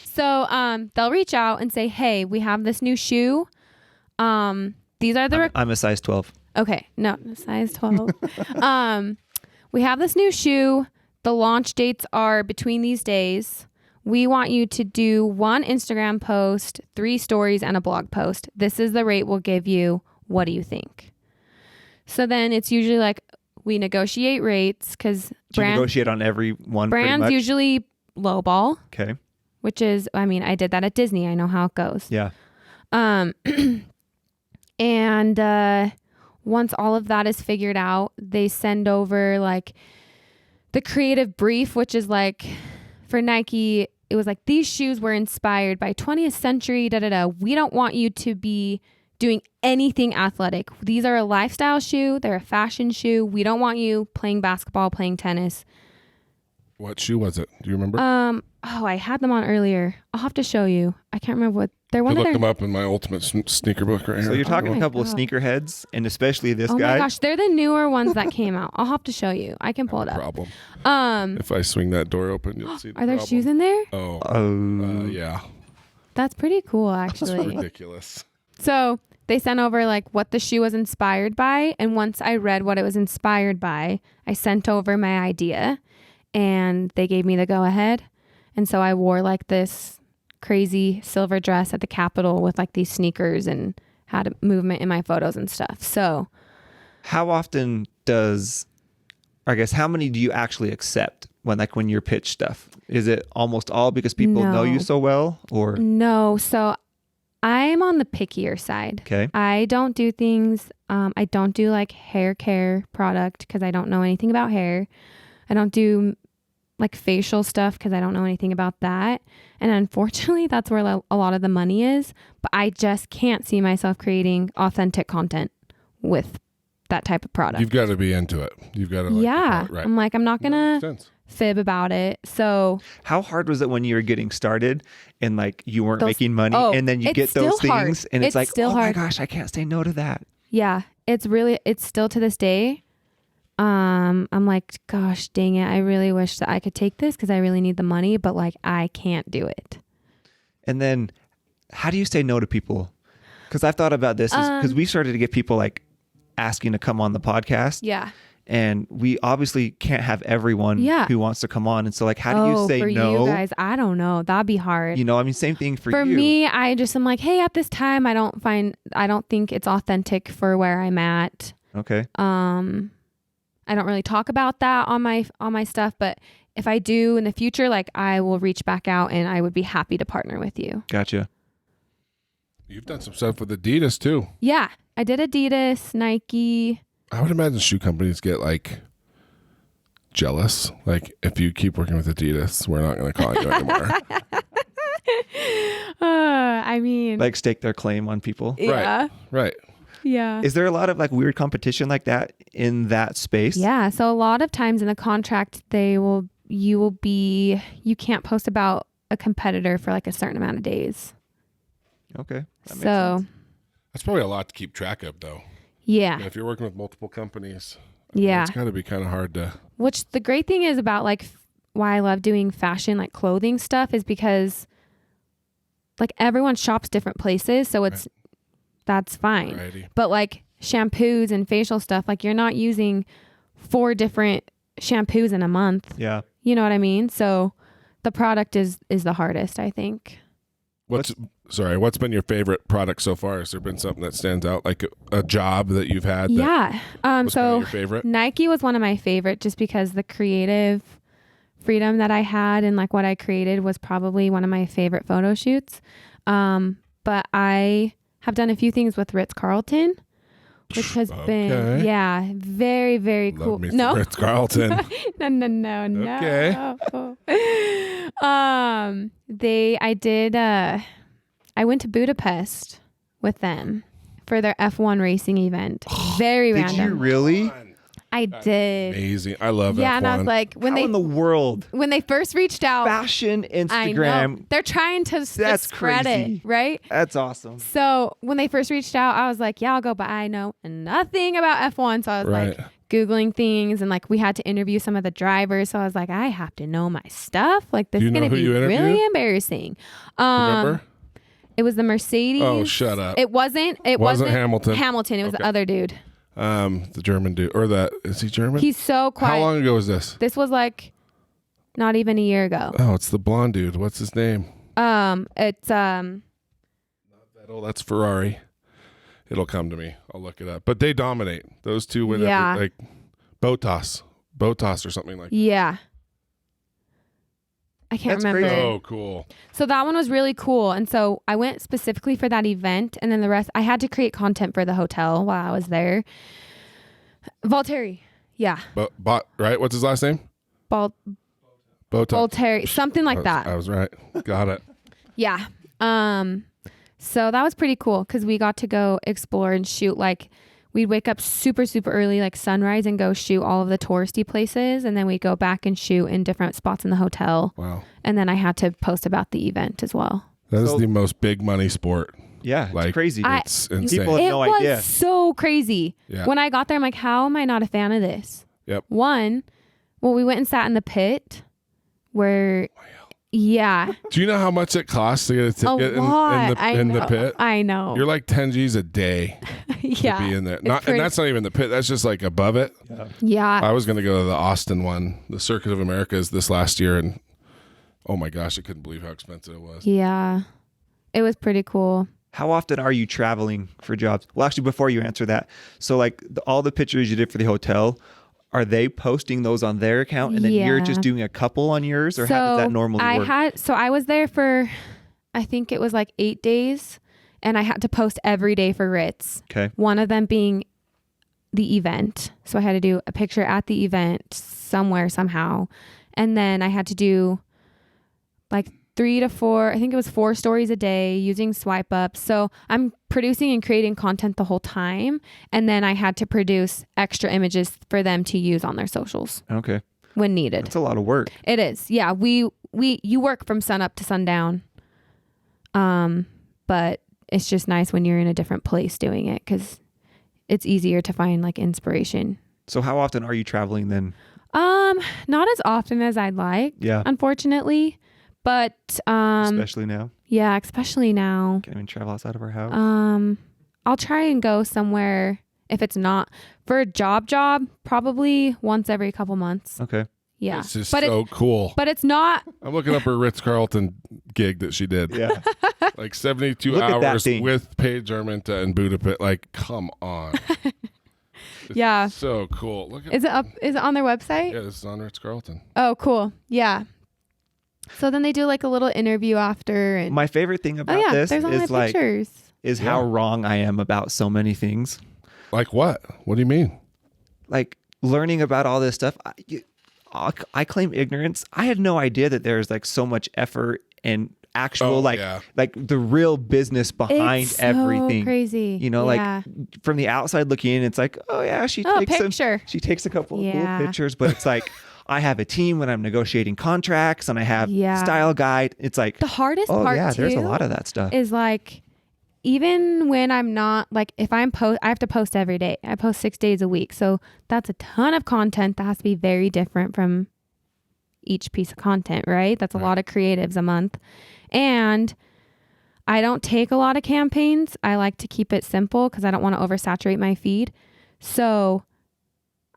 Speaker 3: So they'll reach out and say, hey, we have this new shoe. These are the
Speaker 2: I'm a size 12.
Speaker 3: okay, no, size 12. We have this new shoe. The launch dates are between these days. We want you to do 1 Instagram post, 3 stories, and a blog post. This is the rate we'll give you. What do you think? So then it's usually like we negotiate rates because
Speaker 2: Do you negotiate on every one? pretty
Speaker 3: brands
Speaker 2: much?
Speaker 3: usually lowball,
Speaker 2: Okay.
Speaker 3: which is, I mean, I did that at Disney. I know how it goes.
Speaker 2: Yeah.
Speaker 3: And once all of that is figured out, they send over like the creative brief, which is like for Nike, it was like these shoes were inspired by 20th century, We don't want you to be doing anything athletic. These are a lifestyle shoe. They're a fashion shoe. We don't want you playing basketball, playing tennis.
Speaker 1: What shoe was it? Do you remember?
Speaker 3: I had them on earlier. I'll have to show you. I can't remember what they're one
Speaker 1: I
Speaker 3: of
Speaker 1: looked
Speaker 3: their.
Speaker 1: them up in my ultimate sneaker book right here.
Speaker 2: So you're talking
Speaker 3: my
Speaker 2: a couple of
Speaker 3: God.
Speaker 2: sneakerheads, and especially this
Speaker 3: Oh
Speaker 2: guy.
Speaker 3: my gosh, they're the newer ones that came out. I'll have to show you. I can pull it
Speaker 1: No
Speaker 3: up.
Speaker 1: problem. If I swing that door open, you'll see.
Speaker 3: Are there shoes in there?
Speaker 1: Oh, yeah.
Speaker 3: That's pretty cool,
Speaker 1: That's
Speaker 3: actually.
Speaker 1: ridiculous.
Speaker 3: So they sent over like what the shoe was inspired by, and once I read what it was inspired by, I sent over my idea, and they gave me the go ahead. And so I wore like this crazy silver dress at the Capitol with like these sneakers and had a movement in my photos and stuff. So
Speaker 2: How often how many do you actually accept when you're pitch stuff? Is it almost all because people know you
Speaker 3: No.
Speaker 2: so well, or
Speaker 3: no, so I'm on the pickier side.
Speaker 2: okay?
Speaker 3: I don't do things. I don't do like hair care product because I don't know anything about hair. I don't do like facial stuff because I don't know anything about that. And unfortunately, that's where a lot of the money is. But I just can't see myself creating authentic content with that type of product.
Speaker 1: You've got to be into it. You've got to
Speaker 3: right. I'm like, I'm not going to fib about it. So
Speaker 2: how hard was it when you were getting started and like you weren't making money and then you get those things and it's like,
Speaker 3: still
Speaker 2: hard. My gosh, I can't say no to that.
Speaker 3: Yeah, it's still to this day. I'm like, gosh, dang it. I really wish that I could take this because I really need the money, but like, I can't do it.
Speaker 2: And then how do you say no to people? Because I've thought about this because we started to get people like asking to come on the podcast.
Speaker 3: Yeah.
Speaker 2: And we obviously can't have everyone who wants to come on. And so like, how do you say
Speaker 3: for
Speaker 2: no?
Speaker 3: You guys, I don't know. That'd be hard.
Speaker 2: You know, I mean, same thing for you.
Speaker 3: For me, I just am like, hey, at this time, I don't think it's authentic for where I'm at.
Speaker 2: Okay.
Speaker 3: I don't really talk about that on my stuff, but if I do in the future, like I will reach back out and I would be happy to partner with you.
Speaker 2: Gotcha.
Speaker 1: You've done some stuff with Adidas too.
Speaker 3: Yeah, I did Adidas, Nike.
Speaker 1: I would imagine shoe companies get like jealous. Like if you keep working with Adidas, we're not going to call you anymore.
Speaker 3: I mean,
Speaker 2: like stake their claim on people.
Speaker 3: Yeah.
Speaker 1: Right.
Speaker 3: Yeah.
Speaker 2: Is there a lot of like weird competition like that in that space?
Speaker 3: Yeah. So a lot of times in the contract, you can't post about a competitor for like a certain amount of days.
Speaker 2: Okay.
Speaker 3: That makes sense.
Speaker 1: That's probably a lot to keep track of though.
Speaker 3: Yeah.
Speaker 1: If you're working with multiple companies,
Speaker 3: it's
Speaker 1: got to be kind of hard to.
Speaker 3: Which the great thing is about like why I love doing fashion, like clothing stuff is because like everyone shops different places. So that's fine. Variety. But like shampoos and facial stuff, like you're not using 4 different shampoos in a month.
Speaker 2: Yeah.
Speaker 3: You know what I mean? So the product is the hardest, I think.
Speaker 1: What's been your favorite product so far? Has there been something that stands out, like a job that you've had?
Speaker 3: Yeah. So
Speaker 1: your favorite?
Speaker 3: Nike was one of my favorite just because the creative freedom that I had and like what I created was probably one of my favorite photo shoots. But I have done a few things with Ritz-Carlton, which has been, very, very cool.
Speaker 1: Love me some Ritz-Carlton.
Speaker 3: No.
Speaker 1: Okay.
Speaker 3: I went to Budapest with them for their F1 racing event. Very random.
Speaker 2: Did you really?
Speaker 3: I did.
Speaker 1: Amazing. I love F1.
Speaker 3: Yeah, and I was like,
Speaker 2: How in the world?
Speaker 3: When they first reached out.
Speaker 2: Fashion Instagram.
Speaker 3: I know. They're trying to spread it, right?
Speaker 2: That's awesome.
Speaker 3: So when they first reached out, I was like, yeah, I'll go, but I know nothing about F1. So I was like Googling things and like we had to interview some of the drivers. So I was like, I have to know my stuff. Like this is going to be really embarrassing.
Speaker 1: Remember?
Speaker 3: It was the Mercedes.
Speaker 1: Oh, shut up.
Speaker 3: It wasn't
Speaker 1: Hamilton.
Speaker 3: Hamilton. It was the other dude.
Speaker 1: The German dude, is he German?
Speaker 3: He's so quiet.
Speaker 1: How long ago was this?
Speaker 3: This was like not even a year ago.
Speaker 1: Oh, it's the blonde dude. What's his name?
Speaker 3: It's
Speaker 1: Not Vettel. That's Ferrari. It'll come to me. I'll look it up. But they dominate. Those two win like Bottas or something like that.
Speaker 3: Yeah. I can't remember.
Speaker 2: Crazy.
Speaker 1: Oh, cool.
Speaker 3: So that one was really cool. And so I went specifically for that event. And then the rest, I had to create content for the hotel while I was there. Valtteri. Yeah.
Speaker 1: Right? What's his last name?
Speaker 3: Bottas. Valtteri. Something like that.
Speaker 1: I was right. Got it.
Speaker 3: Yeah. So that was pretty cool because we got to go explore and shoot. Like we'd wake up super, super early, like sunrise, and go shoot all of the touristy places. And then we'd go back and shoot in different spots in the hotel.
Speaker 1: Wow.
Speaker 3: And then I had to post about the event as well.
Speaker 1: That is the most big money sport.
Speaker 2: Yeah, it's crazy.
Speaker 1: It's insane.
Speaker 2: People have no idea.
Speaker 3: It was so crazy.
Speaker 1: Yeah.
Speaker 3: When I got there, I'm like, how am I not a fan of this?
Speaker 1: Yep.
Speaker 3: We went and sat in the pit where... Yeah.
Speaker 1: Do you know how much it costs to get a ticket in the pit?
Speaker 3: I know.
Speaker 1: You're like 10 G's a day to be in there. And that's not even the pit. That's just like above it.
Speaker 3: Yeah.
Speaker 1: I was going to go to the Austin one, the Circuit of Americas this last year. And oh my gosh, I couldn't believe how expensive it was.
Speaker 3: Yeah. It was pretty cool.
Speaker 2: How often are you traveling for jobs? Well, actually, before you answer that, so like all the pictures you did for the hotel, are they posting those on their account and then you're just doing a couple on yours, or how does that normally work?
Speaker 3: I was there for, I think it was like 8 days, and I had to post every day for Ritz.
Speaker 2: Okay.
Speaker 3: One of them being the event. So I had to do a picture at the event somewhere, somehow. And then I had to do like 3 to 4, I think it was 4 stories a day using swipe up. So I'm producing and creating content the whole time. And then I had to produce extra images for them to use on their socials.
Speaker 2: Okay.
Speaker 3: When needed.
Speaker 2: That's a lot of work.
Speaker 3: It is. Yeah. You work from sun up to sundown. But it's just nice when you're in a different place doing it because it's easier to find like inspiration.
Speaker 2: So how often are you traveling then?
Speaker 3: Not as often as I'd like.
Speaker 2: Yeah.
Speaker 3: Unfortunately. But
Speaker 2: Especially now.
Speaker 3: Yeah, especially now.
Speaker 2: Can't even travel outside of our house.
Speaker 3: I'll try and go somewhere if it's not for a job, probably once every couple months.
Speaker 2: Okay.
Speaker 3: Yeah.
Speaker 1: It's just so cool.
Speaker 3: But it's not.
Speaker 1: I'm looking up her Ritz-Carlton gig that she did.
Speaker 2: Yeah.
Speaker 1: Like 72
Speaker 2: Look at that
Speaker 1: hours
Speaker 2: thing.
Speaker 1: with Paige, Arminta, and Budapest. Like, come on.
Speaker 3: Yeah.
Speaker 1: So cool. Look at
Speaker 3: Is it up? Is it on their website?
Speaker 1: Yeah, this is on Ritz-Carlton.
Speaker 3: Oh, cool. Yeah. So then they do like a little interview after. And
Speaker 2: My favorite thing about this
Speaker 3: there's all
Speaker 2: is
Speaker 3: my
Speaker 2: like
Speaker 3: pictures.
Speaker 2: how wrong I am about so many things.
Speaker 1: Like what? What do you mean?
Speaker 2: Like learning about all this stuff. I claim ignorance. I had no idea that there's like so much effort and actual like the real business behind
Speaker 3: It's so
Speaker 2: everything.
Speaker 3: Crazy.
Speaker 2: You know, like from the outside looking in, it's like, oh yeah, she takes a couple of cool pictures, but it's like I have a team when I'm negotiating contracts and I have style guide. It's like
Speaker 3: the hardest part
Speaker 2: there's a lot of that stuff.
Speaker 3: Is like even when I'm not like if I have to post every day. I post 6 days a week. So that's a ton of content that has to be very different from each piece of content, right? That's a lot of creatives a month. And I don't take a lot of campaigns. I like to keep it simple because I don't want to oversaturate my feed. So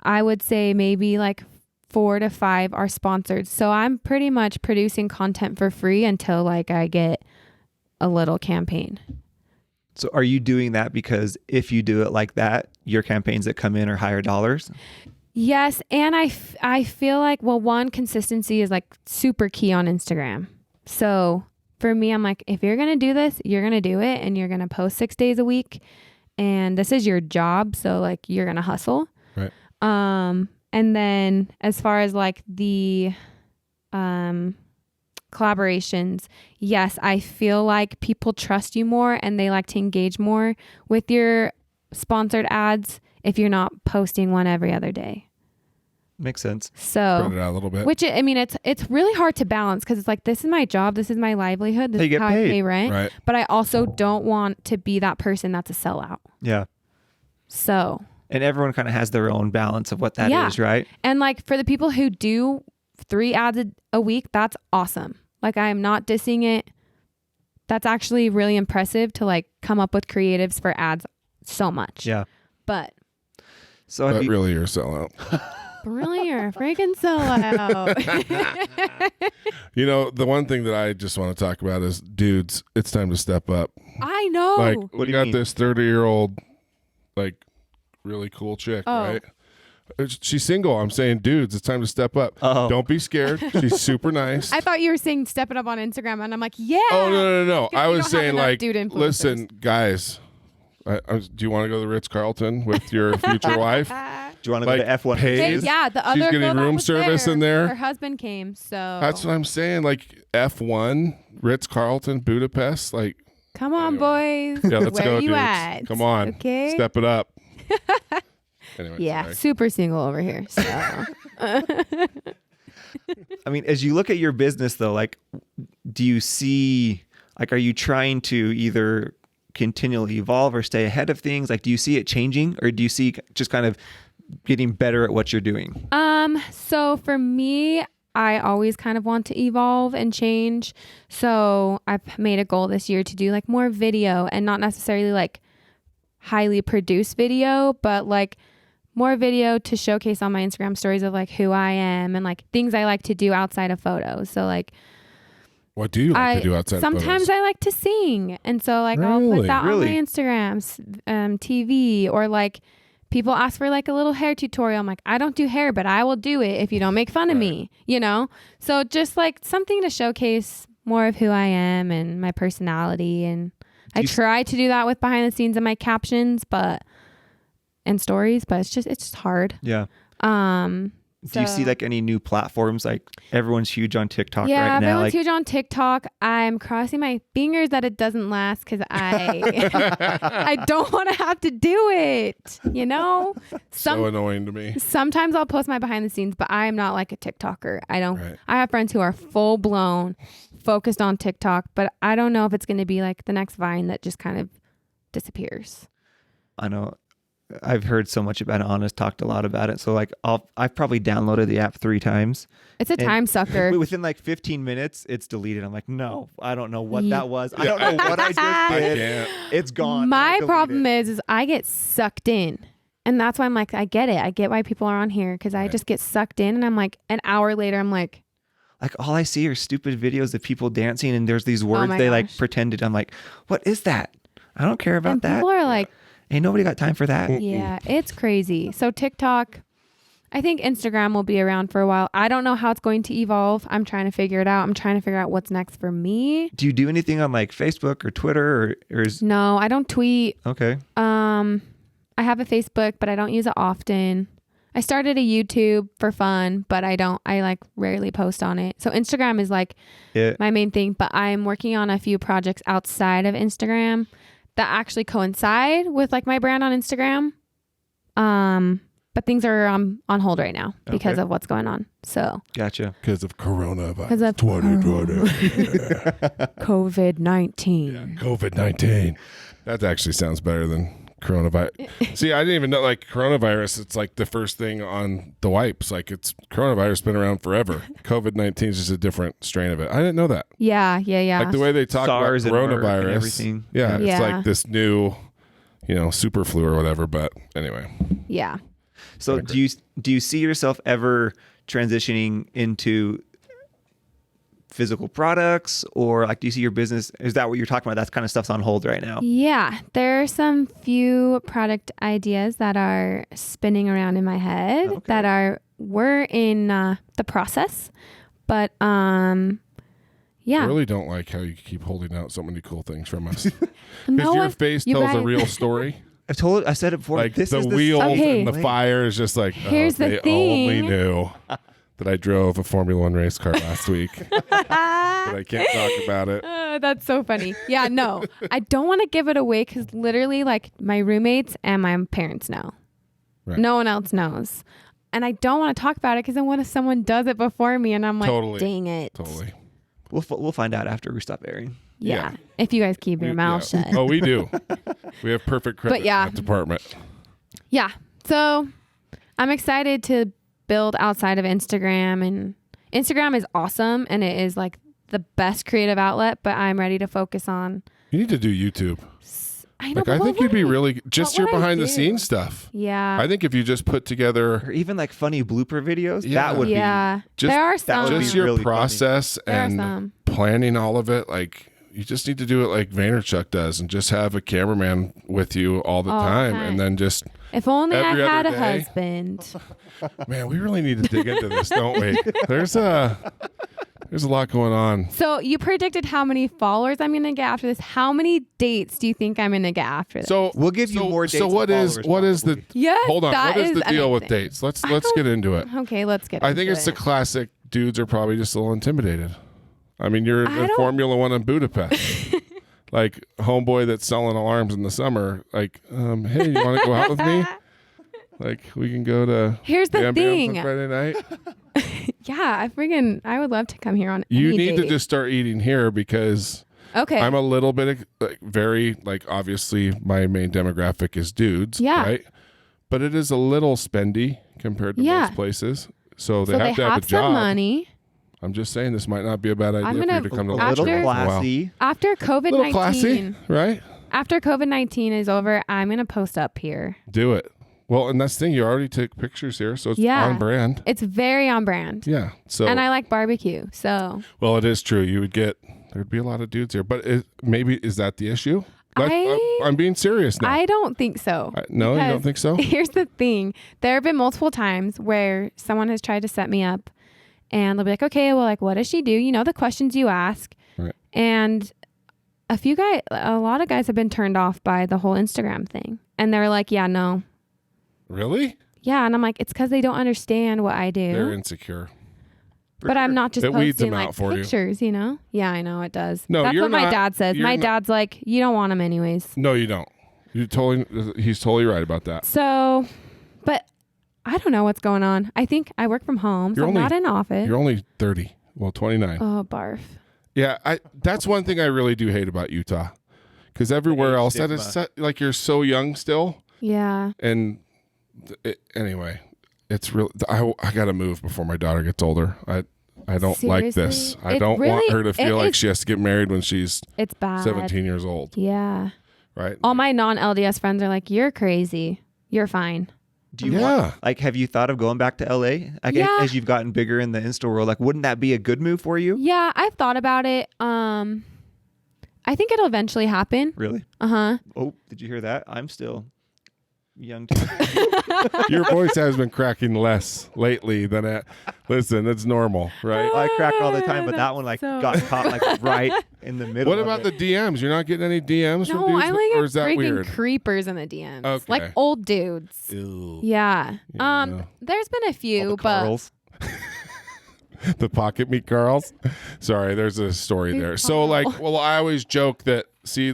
Speaker 3: I would say maybe like 4 to 5 are sponsored. So I'm pretty much producing content for free until like I get a little campaign.
Speaker 2: So are you doing that because if you do it like that, your campaigns that come in are higher dollars?
Speaker 3: Yes. And I feel like, well, one, consistency is like super key on Instagram. So for me, I'm like, if you're going to do this, you're going to do it and you're going to post 6 days a week and this is your job. So like you're going to hustle.
Speaker 1: Right.
Speaker 3: And then as far as like the collaborations, yes, I feel like people trust you more and they like to engage more with your sponsored ads if you're not posting one every other day.
Speaker 2: Makes sense.
Speaker 3: So
Speaker 1: spread it out a little bit.
Speaker 3: Which I mean, it's really hard to balance because it's like this is my job, this is my livelihood, this is how I pay rent.
Speaker 1: Right.
Speaker 3: But I also don't want to be that person that's a sellout.
Speaker 2: Yeah.
Speaker 3: So.
Speaker 2: And everyone kind of has their own balance of what that is, right?
Speaker 3: And like for the people who do 3 ads a week, that's awesome. Like I am not dissing it. That's actually really impressive to like come up with creatives for ads so much.
Speaker 2: Yeah.
Speaker 3: But
Speaker 1: really you're a sellout.
Speaker 3: Really you're a freaking sellout.
Speaker 1: You know, the one thing that I just want to talk about is dudes, it's time to step up.
Speaker 3: I know.
Speaker 1: Like
Speaker 2: What do you
Speaker 1: got
Speaker 2: mean?
Speaker 1: this 30-year-old like really cool chick, right? She's single. I'm saying, dudes, it's time to step up. Don't be scared. She's super nice.
Speaker 3: I thought you were saying step it up on Instagram, and I'm like, yeah.
Speaker 1: Oh, no. I was saying, like,
Speaker 3: dude influencers.
Speaker 1: listen, guys, do you want to go to the Ritz-Carlton with your future wife?
Speaker 2: Do you want to
Speaker 1: Like
Speaker 2: go to F1?
Speaker 1: Paige?
Speaker 3: Hey, yeah, the other
Speaker 1: She's getting
Speaker 3: girl that
Speaker 1: room
Speaker 3: was
Speaker 1: service in there.
Speaker 3: Her husband came, so
Speaker 1: That's what I'm saying. Like, F1, Ritz-Carlton, Budapest. Like,
Speaker 3: come on, boys.
Speaker 1: yeah, let's
Speaker 3: Where
Speaker 1: go,
Speaker 3: you
Speaker 1: dudes.
Speaker 3: at?
Speaker 1: Come on.
Speaker 3: Okay.
Speaker 1: Step it up. Anyway,
Speaker 3: Yeah,
Speaker 1: sorry.
Speaker 3: super single over here. So.
Speaker 2: I mean, as you look at your business though, like, do you see, like, are you trying to either continually evolve or stay ahead of things? Like, do you see it changing or do you see just kind of getting better at what you're doing?
Speaker 3: So for me, I always kind of want to evolve and change. So I've made a goal this year to do like more video and not necessarily like highly produced video, but like more video to showcase on my Instagram stories of like who I am and like things I like to do outside of photos. So like,
Speaker 1: What do you like to do outside
Speaker 3: sometimes
Speaker 1: photos?
Speaker 3: I like to sing. And so like I'll put that on my Instagrams, TV, or like people ask for like a little hair tutorial. I'm like, I don't do hair, but I will do it if you don't make fun of me, you know? So just like something to showcase more of who I am and my personality. And I try to do that with behind the scenes and my captions, but and stories, but it's just hard.
Speaker 2: Yeah. Do you see
Speaker 3: So-
Speaker 2: like any new platforms? Like everyone's huge on TikTok
Speaker 3: Yeah,
Speaker 2: right now.
Speaker 3: everyone's
Speaker 2: Like
Speaker 3: huge on TikTok. I'm crossing my fingers that it doesn't last because I don't want to have to do it. You know,
Speaker 1: So annoying to me.
Speaker 3: sometimes I'll post my behind the scenes, but I am not like a TikToker. I don't.
Speaker 1: Right.
Speaker 3: I have friends who are full blown focused on TikTok, but I don't know if it's going to be like the next Vine that just kind of disappears.
Speaker 2: I know I've heard so much about it. Honest talked a lot about it. So like I've probably downloaded the app 3 times.
Speaker 3: It's a
Speaker 2: And
Speaker 3: time sucker.
Speaker 2: Within like 15 minutes, it's deleted. I'm like, no, I don't know what
Speaker 3: Ye-
Speaker 2: that was. I don't know what I just
Speaker 1: I
Speaker 2: did.
Speaker 1: can't.
Speaker 2: It's gone.
Speaker 3: My
Speaker 2: Delete
Speaker 3: problem
Speaker 2: it.
Speaker 3: is I get sucked in. And that's why I'm like, I get it. I get why people are on here because I just get sucked in. And I'm like, an hour later, I'm like,
Speaker 2: Like all I see are stupid videos of people dancing and there's these words
Speaker 3: my
Speaker 2: they like
Speaker 3: gosh.
Speaker 2: pretended. I'm like, what is that? I don't care about
Speaker 3: and
Speaker 2: that.
Speaker 3: people are like,
Speaker 2: Ain't nobody got time for that.
Speaker 3: yeah, it's crazy. So TikTok, I think Instagram will be around for a while. I don't know how it's going to evolve. I'm trying to figure it out. I'm trying to figure out what's next for me.
Speaker 2: Do you do anything on like Facebook or Twitter or is
Speaker 3: No, I don't tweet.
Speaker 2: okay?
Speaker 3: I have a Facebook, but I don't use it often. I started a YouTube for fun, but I like rarely post on it. So Instagram is like
Speaker 2: Yeah.
Speaker 3: my main thing, but I'm working on a few projects outside of Instagram that actually coincide with like my brand on Instagram. But things are on hold right now because
Speaker 2: Okay.
Speaker 3: of what's going on. So
Speaker 2: Gotcha.
Speaker 1: Because of coronavirus.
Speaker 3: because of
Speaker 1: 2020.
Speaker 3: COVID-19.
Speaker 1: COVID-19. That actually sounds better than coronavirus. See, I didn't even know like coronavirus. It's like the first thing on the wipes. Like it's coronavirus been around forever. COVID-19 is just a different strain of it. I didn't know that.
Speaker 3: Yeah.
Speaker 1: Like the way they talk
Speaker 2: SARS
Speaker 1: about
Speaker 2: and Merck and
Speaker 1: coronavirus.
Speaker 2: everything.
Speaker 1: Yeah, it's
Speaker 3: Yeah.
Speaker 1: like this new, super flu or whatever. But anyway,
Speaker 3: Yeah.
Speaker 2: So do you see yourself ever transitioning into physical products or like do you see your business? Is that what you're talking about? That kind of stuff's on hold right now.
Speaker 3: Yeah, there are some few product ideas that are spinning around in my head
Speaker 2: Okay.
Speaker 3: we're in the process, but
Speaker 1: I
Speaker 3: yeah,
Speaker 1: really don't like how you keep holding out so many cool things from us. Because
Speaker 3: no
Speaker 1: your
Speaker 3: one-
Speaker 1: face
Speaker 3: you
Speaker 1: tells a
Speaker 3: guys-
Speaker 1: real story.
Speaker 2: I said it before.
Speaker 1: Like
Speaker 2: this
Speaker 1: the
Speaker 2: is
Speaker 1: wheels
Speaker 3: Okay.
Speaker 1: and the fire is just like,
Speaker 3: Here's the
Speaker 1: they
Speaker 3: thing.
Speaker 1: only knew that I drove a Formula One race car last week. But I can't talk about it.
Speaker 3: That's so funny. Yeah, no, I don't want to give it away because literally, like my roommates and my parents know.
Speaker 1: Right.
Speaker 3: No one else knows, and I don't want to talk about it because then what if someone does it before me and I'm like,
Speaker 1: Totally.
Speaker 3: dang it.
Speaker 1: Totally.
Speaker 2: We'll find out after we stop airing.
Speaker 3: Yeah. If you guys keep your mouth
Speaker 1: Yeah.
Speaker 3: shut.
Speaker 1: Oh, we do. We have perfect credit
Speaker 3: But yeah.
Speaker 1: in that department.
Speaker 3: Yeah. So I'm excited to build outside of Instagram, and Instagram is awesome and it is like the best creative outlet, but I'm ready to focus on.
Speaker 1: You need to do YouTube.
Speaker 3: I know.
Speaker 1: Like,
Speaker 3: but
Speaker 1: I
Speaker 3: what
Speaker 1: think you'd
Speaker 3: would
Speaker 1: be
Speaker 3: I-
Speaker 1: really just
Speaker 3: what
Speaker 1: your
Speaker 3: would I
Speaker 1: behind the
Speaker 3: do?
Speaker 1: scenes stuff.
Speaker 3: Yeah.
Speaker 1: I think if you just put together
Speaker 2: Or even like funny blooper videos.
Speaker 1: Yeah.
Speaker 2: That would
Speaker 3: yeah.
Speaker 1: just-
Speaker 3: there are
Speaker 2: that would
Speaker 3: some.
Speaker 2: be
Speaker 1: just your
Speaker 2: really funny.
Speaker 1: process
Speaker 3: There are
Speaker 1: and
Speaker 3: some.
Speaker 1: planning all of it, like you just need to do it like Vaynerchuk does and just have a cameraman with you all the
Speaker 3: All the
Speaker 1: time
Speaker 3: time.
Speaker 1: and then just
Speaker 3: If only I
Speaker 1: every
Speaker 3: had a
Speaker 1: other day.
Speaker 3: husband.
Speaker 1: man, we really need to dig into this, don't we? There's a lot going on.
Speaker 3: So you predicted how many followers I'm going to get after this. How many dates do you think I'm going to get after this?
Speaker 1: So
Speaker 2: We'll give you more dates
Speaker 1: So
Speaker 2: and
Speaker 1: what is
Speaker 2: followers,
Speaker 1: the
Speaker 2: probably.
Speaker 3: yes,
Speaker 1: hold on?
Speaker 3: that
Speaker 1: What is the deal with
Speaker 3: amazing.
Speaker 1: dates? Let's get into it.
Speaker 3: Okay, let's get
Speaker 1: I think
Speaker 3: into
Speaker 1: it's the
Speaker 3: it.
Speaker 1: classic. Dudes are probably just a little intimidated. I mean, you're
Speaker 3: I
Speaker 1: the
Speaker 3: don't-
Speaker 1: Formula One in Budapest. Like homeboy that's selling alarms in the summer. Like, hey, you want to go out with me? Like, we can go to
Speaker 3: Here's the
Speaker 1: Bam Bam's
Speaker 3: thing.
Speaker 1: on Friday night.
Speaker 3: Yeah, I would love to come here on
Speaker 1: You
Speaker 3: any
Speaker 1: need to
Speaker 3: date.
Speaker 1: just start eating here because
Speaker 3: Okay.
Speaker 1: I'm a little bit like very like obviously my main demographic is dudes.
Speaker 3: Yeah.
Speaker 1: Right. But it is a little spendy compared to
Speaker 3: Yeah.
Speaker 1: most places. So they
Speaker 3: so
Speaker 1: have
Speaker 3: they
Speaker 1: to have a
Speaker 3: some
Speaker 1: job.
Speaker 3: money.
Speaker 1: I'm just saying this might not be a bad idea
Speaker 3: I'm
Speaker 1: for
Speaker 3: gonna-
Speaker 1: you to come to
Speaker 2: A
Speaker 1: lunch
Speaker 2: little
Speaker 1: once in a while.
Speaker 2: classy.
Speaker 3: After
Speaker 1: Little classy,
Speaker 3: COVID-19,
Speaker 1: right?
Speaker 3: after COVID-19 is over, I'm going to post up here.
Speaker 1: Do it. Well, and that's the thing. You already took pictures here, so it's
Speaker 3: Yeah.
Speaker 1: on brand.
Speaker 3: It's very on brand.
Speaker 1: Yeah. So,
Speaker 3: And I like barbecue. So
Speaker 1: well, it is true. You would get there'd be a lot of dudes here, but maybe is that the issue? I'm being serious now.
Speaker 3: I don't think so.
Speaker 1: No, you don't
Speaker 3: Because
Speaker 1: think so?
Speaker 3: Here's the thing. There have been multiple times where someone has tried to set me up and they'll be like, okay, well, like, what does she do? You know, the questions you ask.
Speaker 1: Right.
Speaker 3: And a lot of guys have been turned off by the whole Instagram thing. And they're like, yeah, no,
Speaker 1: Really?
Speaker 3: Yeah, and I'm like, it's because they don't understand what I do.
Speaker 1: They're insecure.
Speaker 3: But I'm not just
Speaker 1: It weeds
Speaker 3: posting
Speaker 1: them out
Speaker 3: like
Speaker 1: for you.
Speaker 3: pictures, you know? Yeah, I know it does.
Speaker 1: No,
Speaker 3: that's
Speaker 1: you're
Speaker 3: what my
Speaker 1: not-
Speaker 3: dad says.
Speaker 1: you're
Speaker 3: My
Speaker 1: not-
Speaker 3: dad's like, you don't want them anyways.
Speaker 1: No, you don't. He's totally right about that.
Speaker 3: So, but I don't know what's going on. I think I work from home, so I'm not in office.
Speaker 1: You're only 30. Well, 29.
Speaker 3: Oh, barf.
Speaker 1: Yeah, that's one thing I really do hate about Utah. Because everywhere else, that is like you're so young still.
Speaker 3: Yeah.
Speaker 1: And anyway, it's real. I got to move before my daughter gets older. I don't like this. I don't want her to feel like she has to get married when she's
Speaker 3: it's bad.
Speaker 1: 17 years old.
Speaker 3: Yeah.
Speaker 1: Right?
Speaker 3: All my non-LDS friends are like, you're crazy. You're fine.
Speaker 2: Do you want, like, have you thought of going back to LA? Like,
Speaker 3: Yeah.
Speaker 2: as you've gotten bigger in the Insta world, like, wouldn't that be a good move for you?
Speaker 3: Yeah, I've thought about it. I think it'll eventually happen.
Speaker 2: Really?
Speaker 3: Uh-huh.
Speaker 2: Oh, did you hear that? I'm still young too.
Speaker 1: Your voice has been cracking less lately than it. Listen, it's normal, right?
Speaker 2: I crack all the time, but that one like
Speaker 3: so-
Speaker 2: got caught like right in the middle.
Speaker 1: What
Speaker 2: of
Speaker 1: about
Speaker 2: it.
Speaker 1: the DMs? You're not getting any DMs from
Speaker 3: No,
Speaker 1: dudes?
Speaker 3: I like
Speaker 1: or is that
Speaker 3: freaking
Speaker 1: weird?
Speaker 3: creepers in the DMs.
Speaker 1: Okay.
Speaker 3: Like old dudes.
Speaker 1: Ew.
Speaker 3: Yeah.
Speaker 1: Yeah.
Speaker 3: There's been a
Speaker 2: All
Speaker 3: few,
Speaker 2: the
Speaker 3: but
Speaker 2: Carls?
Speaker 1: The pocket meat Carls. Sorry, there's a story there. So like, well, I always joke that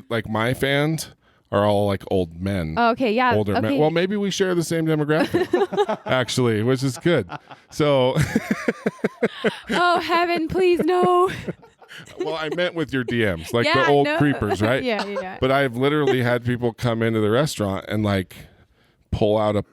Speaker 1: like my fans are all like old men.
Speaker 3: okay, yeah.
Speaker 1: Older
Speaker 3: okay.
Speaker 1: men. Well, maybe we share the same demographic, actually, which is good. So,
Speaker 3: Oh heaven, please no.
Speaker 1: well, I meant with your DMs, like
Speaker 3: Yeah,
Speaker 1: the old
Speaker 3: no.
Speaker 1: creepers, right?
Speaker 3: Yeah.
Speaker 1: But I've literally had people come into the restaurant and like pull out a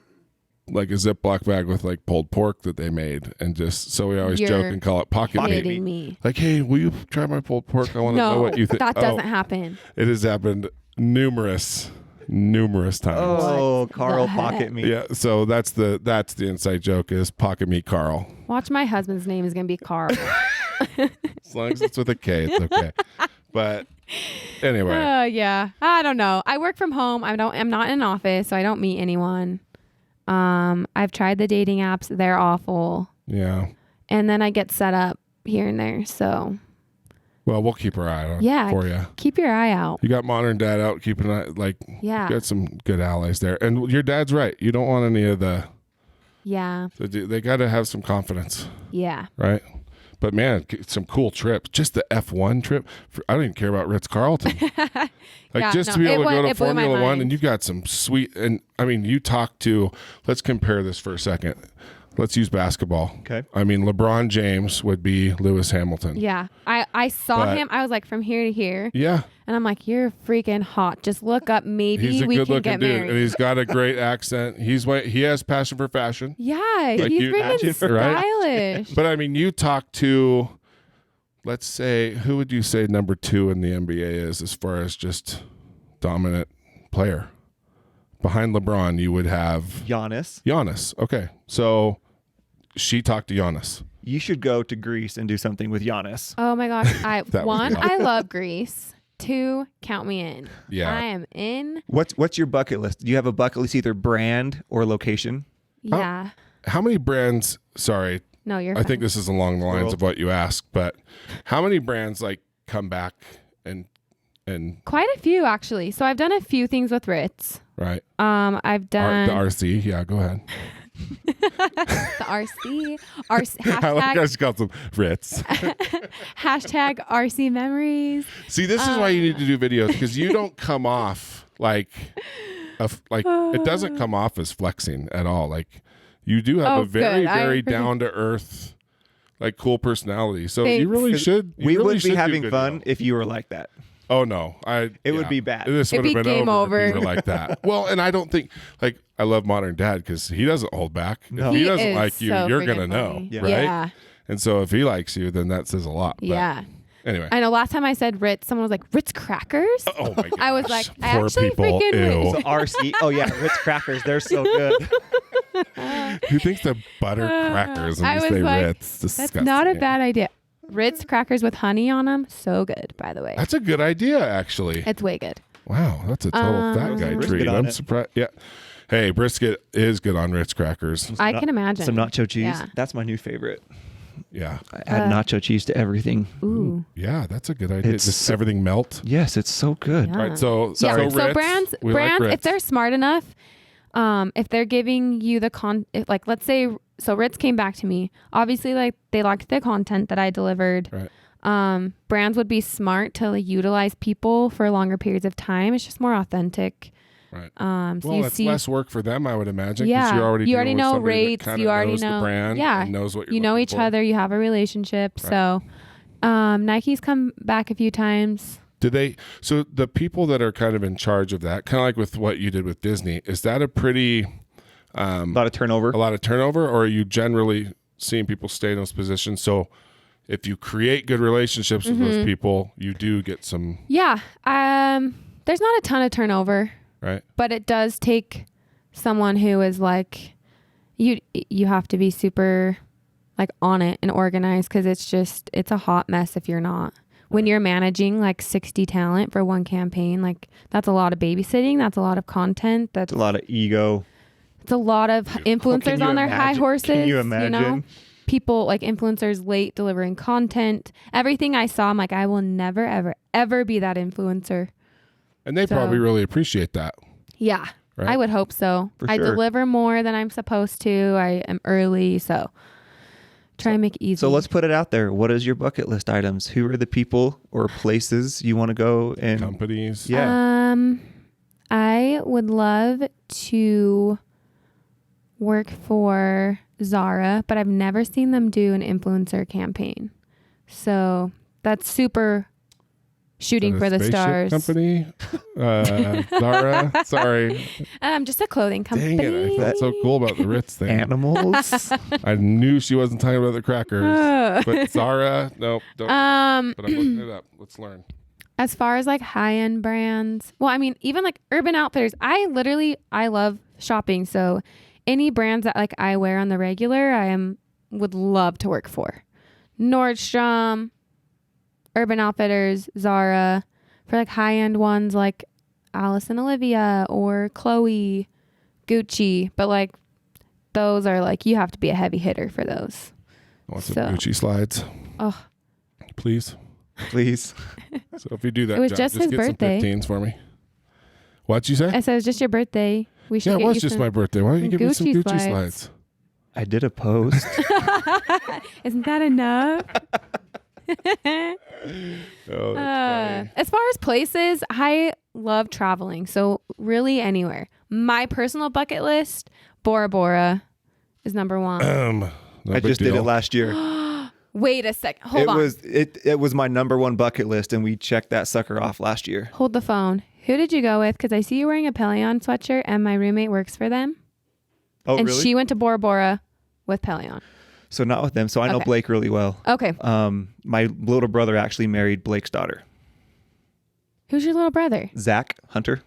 Speaker 1: Ziploc bag with like pulled pork that they made, and just so we always
Speaker 3: You're
Speaker 1: joke and call it pocket meat.
Speaker 3: Kidding me.
Speaker 1: Like, hey, will you try my pulled pork? I want to know
Speaker 3: No,
Speaker 1: what you think.
Speaker 3: that doesn't happen.
Speaker 1: It has happened numerous times.
Speaker 2: Oh, Carl
Speaker 3: the heck?
Speaker 2: pocket meat.
Speaker 1: Yeah, so that's the inside joke is pocket meat Carl.
Speaker 3: Watch, my husband's name is gonna be Carl.
Speaker 1: As long as it's with a K, it's okay. But anyway,
Speaker 3: Yeah. I don't know. I work from home. I'm not in an office, so I don't meet anyone. I've tried the dating apps. They're awful.
Speaker 1: yeah.
Speaker 3: And then I get set up here and there. So
Speaker 1: Well, we'll keep our eye on for you.
Speaker 3: keep your eye out.
Speaker 1: You got Modern Dad out, keeping an eye, like,
Speaker 3: Yeah.
Speaker 1: you got some good allies there. And your dad's right. You don't want any of
Speaker 3: Yeah.
Speaker 1: they got to have some confidence,
Speaker 3: Yeah.
Speaker 1: right? But man, some cool trips. Just the F1 trip. I don't even care about Ritz-Carlton. Like
Speaker 3: Yeah,
Speaker 1: just to
Speaker 3: no,
Speaker 1: be able to go to
Speaker 3: it blew my
Speaker 1: Formula 1,
Speaker 3: mind.
Speaker 1: and you got some sweet, and I mean, you talk to, let's compare this for a second. Let's use basketball.
Speaker 2: Okay.
Speaker 1: I mean, LeBron James would be Lewis Hamilton.
Speaker 3: Yeah. I saw
Speaker 1: But-
Speaker 3: him. I was like, from here to here.
Speaker 1: Yeah.
Speaker 3: And I'm like, you're freaking hot. Just look up. Maybe
Speaker 1: He's a
Speaker 3: we
Speaker 1: good
Speaker 3: can
Speaker 1: looking
Speaker 3: get
Speaker 1: dude,
Speaker 3: married.
Speaker 1: and he's got a great accent. He has passion for fashion.
Speaker 3: Yeah.
Speaker 1: Like
Speaker 3: He's
Speaker 1: you-
Speaker 3: freaking
Speaker 1: Right?
Speaker 3: stylish.
Speaker 1: But I mean, you talk to, let's say, who would you say number 2 in the NBA is as far as just dominant player? Behind LeBron, you would have
Speaker 2: Giannis.
Speaker 1: Okay. So she talked to Giannis.
Speaker 2: You should go to Greece and do something with Giannis.
Speaker 3: Oh my gosh.
Speaker 1: That would
Speaker 3: One,
Speaker 1: be awesome.
Speaker 3: I love Greece. 2, count me in.
Speaker 1: Yeah.
Speaker 3: I am in.
Speaker 2: What's your bucket list? Do you have a bucket list, either brand or location?
Speaker 3: Yeah.
Speaker 1: How many brands, sorry,
Speaker 3: No, you're
Speaker 1: I think this is along the lines of what you asked, but how many brands like come back and
Speaker 3: quite a few actually. So I've done a few things with Ritz.
Speaker 1: right?
Speaker 3: I've done
Speaker 1: The RC. Yeah, go ahead.
Speaker 3: the RC.
Speaker 1: I like
Speaker 3: Hashtag,
Speaker 1: I just called them Ritz.
Speaker 3: hashtag RC memories.
Speaker 1: See, this is why you need to do videos, because you don't come off like it doesn't come off as flexing at all. Like you do have
Speaker 3: Oh,
Speaker 1: a very,
Speaker 3: good. I
Speaker 1: very
Speaker 3: appreciate-
Speaker 1: down to earth, like cool personality. So
Speaker 3: Thanks.
Speaker 1: you really should.
Speaker 2: We would be
Speaker 1: should do
Speaker 2: having
Speaker 1: video.
Speaker 2: fun if you were like that.
Speaker 1: Oh no,
Speaker 2: It would be bad.
Speaker 1: This
Speaker 3: It'd
Speaker 1: would have
Speaker 3: be
Speaker 1: been
Speaker 3: game
Speaker 1: over if you
Speaker 3: over.
Speaker 1: were like that. Well, and I don't think like I love Modern Dad because he doesn't hold back.
Speaker 2: No.
Speaker 1: If he
Speaker 3: He
Speaker 1: doesn't
Speaker 3: is
Speaker 1: like you,
Speaker 3: so
Speaker 1: you're
Speaker 3: freaking
Speaker 1: gonna know,
Speaker 3: funny.
Speaker 2: Yeah.
Speaker 1: right?
Speaker 3: Yeah.
Speaker 1: And so if he likes you, then that says a lot. But
Speaker 3: Yeah.
Speaker 1: Anyway.
Speaker 3: I know last time I said Ritz, someone was like, Ritz crackers?
Speaker 1: Oh my god.
Speaker 3: I was like, I
Speaker 1: poor
Speaker 3: actually
Speaker 1: people.
Speaker 3: freaking
Speaker 1: Ew.
Speaker 2: So RC. Oh yeah, Ritz crackers. They're so good.
Speaker 1: Who thinks they're butter crackers and
Speaker 3: I
Speaker 1: you
Speaker 3: was
Speaker 1: say
Speaker 3: like,
Speaker 1: Ritz?
Speaker 3: That's
Speaker 1: Disgusting.
Speaker 3: not a bad idea. Ritz crackers with honey on them. So good, by the way.
Speaker 1: That's a good idea, actually.
Speaker 3: It's way good.
Speaker 1: Wow, that's a total fat guy
Speaker 2: Brisket
Speaker 1: treat.
Speaker 2: on
Speaker 1: I'm
Speaker 2: it.
Speaker 1: surprised. Yeah. Hey, brisket is good on Ritz crackers.
Speaker 3: I can imagine.
Speaker 2: Some nacho cheese.
Speaker 3: Yeah.
Speaker 2: That's my new favorite.
Speaker 1: Yeah.
Speaker 2: I add nacho cheese to everything.
Speaker 3: Ooh.
Speaker 1: Yeah, that's a good idea.
Speaker 2: It's
Speaker 1: Just
Speaker 2: so-
Speaker 1: everything melt.
Speaker 2: Yes, it's so good.
Speaker 3: Yeah.
Speaker 1: All right, so
Speaker 3: Yeah,
Speaker 1: Ritz,
Speaker 3: so brands,
Speaker 1: we like
Speaker 3: if
Speaker 1: Ritz.
Speaker 3: they're smart enough, if they're giving you like, let's say, so Ritz came back to me, obviously, like, they liked the content that I delivered.
Speaker 1: Right.
Speaker 3: Brands would be smart to like, utilize people for longer periods of time. It's just more authentic.
Speaker 1: Right.
Speaker 3: So
Speaker 1: well, it's less work for them, I would imagine.
Speaker 3: Yeah.
Speaker 1: You already
Speaker 3: know rates. You already
Speaker 1: knows
Speaker 3: know
Speaker 1: the brand.
Speaker 3: Yeah.
Speaker 1: And knows what
Speaker 3: you know each other. You have a relationship.
Speaker 1: Right.
Speaker 3: So, Nike's come back a few times.
Speaker 1: So the people that are kind of in charge of that, kind of like with what you did with Disney, is that a pretty
Speaker 2: a lot of turnover?
Speaker 1: A lot of turnover, or are you generally seeing people stay in those positions? So if you create good relationships with those people, you do get some.
Speaker 3: Yeah. There's not a ton of turnover.
Speaker 1: Right.
Speaker 3: But it does take someone who is like, you have to be super like on it and organized, because it's a hot mess if you're not. When you're managing like 60 talent for one campaign, like that's a lot of babysitting. That's a lot of content. That's
Speaker 2: a lot of ego.
Speaker 3: It's a lot of influencers on their high horses.
Speaker 2: Can you imagine?
Speaker 3: You know? People like influencers late delivering content. Everything I saw, I'm like, I will never, ever, ever be that influencer.
Speaker 1: And they probably really appreciate that.
Speaker 3: Yeah.
Speaker 1: Right?
Speaker 3: I would hope so.
Speaker 2: For
Speaker 3: I
Speaker 2: sure.
Speaker 3: deliver more than I'm supposed to. I am early, so try and make it easy.
Speaker 2: So let's put it out there. What is your bucket list items? Who are the people or places you want to go and
Speaker 1: Companies.
Speaker 2: Yeah.
Speaker 3: I would love to work for Zara, but I've never seen them do an influencer campaign. So that's super shooting for the stars.
Speaker 1: Company. Zara. Sorry.
Speaker 3: Just a clothing company.
Speaker 1: Dang it. I felt so cool about the Ritz thing.
Speaker 2: Animals?
Speaker 1: I knew she wasn't talking about the crackers. But Zara, nope. Don't. But I'm looking it up. Let's learn.
Speaker 3: As far as like high-end brands, well, I mean, even like Urban Outfitters, I love shopping. So any brands that like I wear on the regular, would love to work for. Nordstrom, Urban Outfitters, Zara, for like high-end ones like Alice and Olivia or Chloe, Gucci. But like those are like, you have to be a heavy hitter for those.
Speaker 1: I want some Gucci slides.
Speaker 3: Oh,
Speaker 1: Please.
Speaker 2: Please.
Speaker 1: So if you do that,
Speaker 3: It was
Speaker 1: job,
Speaker 3: just his
Speaker 1: get
Speaker 3: birthday.
Speaker 1: some 15s for me. What'd you say?
Speaker 3: I said it was just your birthday. We should
Speaker 1: Yeah, it
Speaker 3: get
Speaker 1: was
Speaker 3: you
Speaker 1: just
Speaker 3: some
Speaker 1: my birthday. Why don't you give me some
Speaker 3: Gucci
Speaker 1: Gucci
Speaker 3: slides.
Speaker 1: slides?
Speaker 2: I did a post.
Speaker 3: Isn't that enough?
Speaker 1: Oh, that's funny.
Speaker 3: As far as places, I love traveling. So really anywhere. My personal bucket list, Bora Bora is number one.
Speaker 1: No
Speaker 2: I
Speaker 1: big
Speaker 2: just did
Speaker 1: deal.
Speaker 2: it last year.
Speaker 3: Wait a sec. Hold on.
Speaker 2: It was my number one bucket list, and we checked that sucker off last year.
Speaker 3: Hold the phone. Who did you go with? Because I see you wearing a Pelion sweatshirt and my roommate works for them.
Speaker 2: Oh,
Speaker 3: and
Speaker 2: really?
Speaker 3: she went to Bora Bora with Pelion.
Speaker 2: So not with them. So I know
Speaker 3: Okay.
Speaker 2: Blake really well.
Speaker 3: Okay.
Speaker 2: My little brother actually married Blake's daughter,
Speaker 3: Who's your little brother?
Speaker 2: Zach Hunter.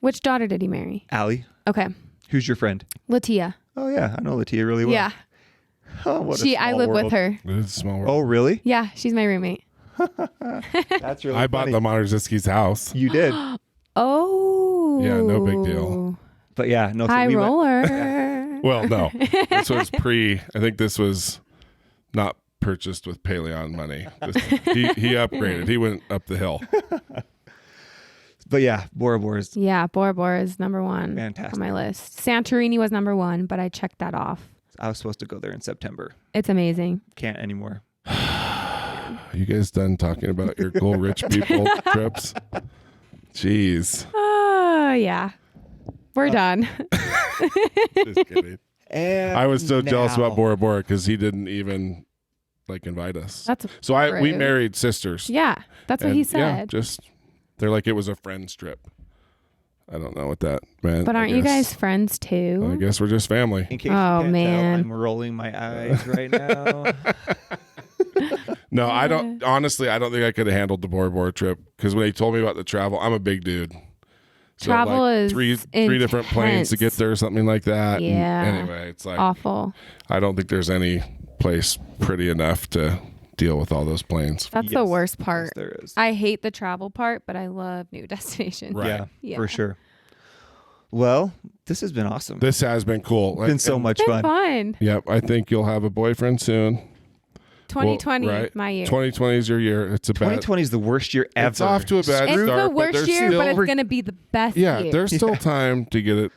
Speaker 3: Which daughter did he marry?
Speaker 2: Allie.
Speaker 3: Okay.
Speaker 2: Who's your friend?
Speaker 3: Latia.
Speaker 2: Oh yeah, I know Latia really well.
Speaker 3: Yeah.
Speaker 2: Oh, what a
Speaker 3: I
Speaker 2: small
Speaker 3: live
Speaker 2: world.
Speaker 3: with her.
Speaker 1: It is a small world.
Speaker 2: Oh really?
Speaker 3: Yeah, she's my roommate.
Speaker 2: That's really.
Speaker 1: I bought
Speaker 2: funny.
Speaker 1: the Monterziski's house.
Speaker 2: You did.
Speaker 3: Oh.
Speaker 1: Yeah, no big deal.
Speaker 2: But yeah, no. So
Speaker 3: High
Speaker 2: we went-
Speaker 3: roller.
Speaker 1: Well, no. This was I think this was not purchased with Paleon money. He upgraded. He went up the hill.
Speaker 2: But yeah, Bora Bora's.
Speaker 3: Yeah, Bora Bora is number one
Speaker 2: Fantastic.
Speaker 3: on my list. Santorini was number one, but I checked that off.
Speaker 2: I was supposed to go there in September.
Speaker 3: It's amazing.
Speaker 2: Can't anymore.
Speaker 1: Are you guys done talking about your cool rich people trips? Jeez.
Speaker 3: Oh, yeah. We're done.
Speaker 1: Just kidding.
Speaker 2: And
Speaker 1: I was so jealous
Speaker 2: now-
Speaker 1: about Bora Bora because he didn't even invite us.
Speaker 3: That's
Speaker 1: So we
Speaker 3: rude.
Speaker 1: married sisters.
Speaker 3: Yeah, that's what
Speaker 1: And,
Speaker 3: he
Speaker 1: Yeah,
Speaker 3: said.
Speaker 1: just they're like it was a friend's trip. I don't know what that meant.
Speaker 3: But
Speaker 1: I
Speaker 3: aren't you
Speaker 1: guess.
Speaker 3: guys friends
Speaker 1: I
Speaker 3: too?
Speaker 1: guess we're just family.
Speaker 2: In case
Speaker 3: Oh,
Speaker 2: you can't
Speaker 3: man.
Speaker 2: tell, I'm rolling my eyes right now.
Speaker 1: No, I don't. Honestly, I don't think I could have handled the Bora Bora trip because when he told me about the travel, I'm a big dude. So
Speaker 3: Travel is
Speaker 1: three different planes to
Speaker 3: intense.
Speaker 1: get there, or something like that. And
Speaker 3: Yeah.
Speaker 1: anyway, it's like
Speaker 3: Awful.
Speaker 1: I don't think there's any place pretty enough to deal with all those planes.
Speaker 3: That's the
Speaker 2: Yes.
Speaker 3: worst part.
Speaker 2: Yes, there is.
Speaker 3: I hate the travel part, but I love new destinations.
Speaker 1: Right.
Speaker 2: Yeah,
Speaker 3: Yeah.
Speaker 2: for sure. Well, this has been awesome.
Speaker 1: This has been cool.
Speaker 2: It's been so much
Speaker 3: It's
Speaker 2: fun.
Speaker 3: been fun.
Speaker 1: Yep, I think you'll have a boyfriend soon.
Speaker 3: 2020,
Speaker 1: Well, right.
Speaker 3: my year.
Speaker 1: 2020 is your year. It's a bad.
Speaker 2: 2020 is the worst year ever.
Speaker 1: It's off to a bad
Speaker 3: It's
Speaker 1: start.
Speaker 3: the
Speaker 1: but
Speaker 3: worst
Speaker 1: there's
Speaker 3: year,
Speaker 1: still,
Speaker 3: but it's going to be the best
Speaker 1: yeah,
Speaker 3: year.
Speaker 1: there's still time to get it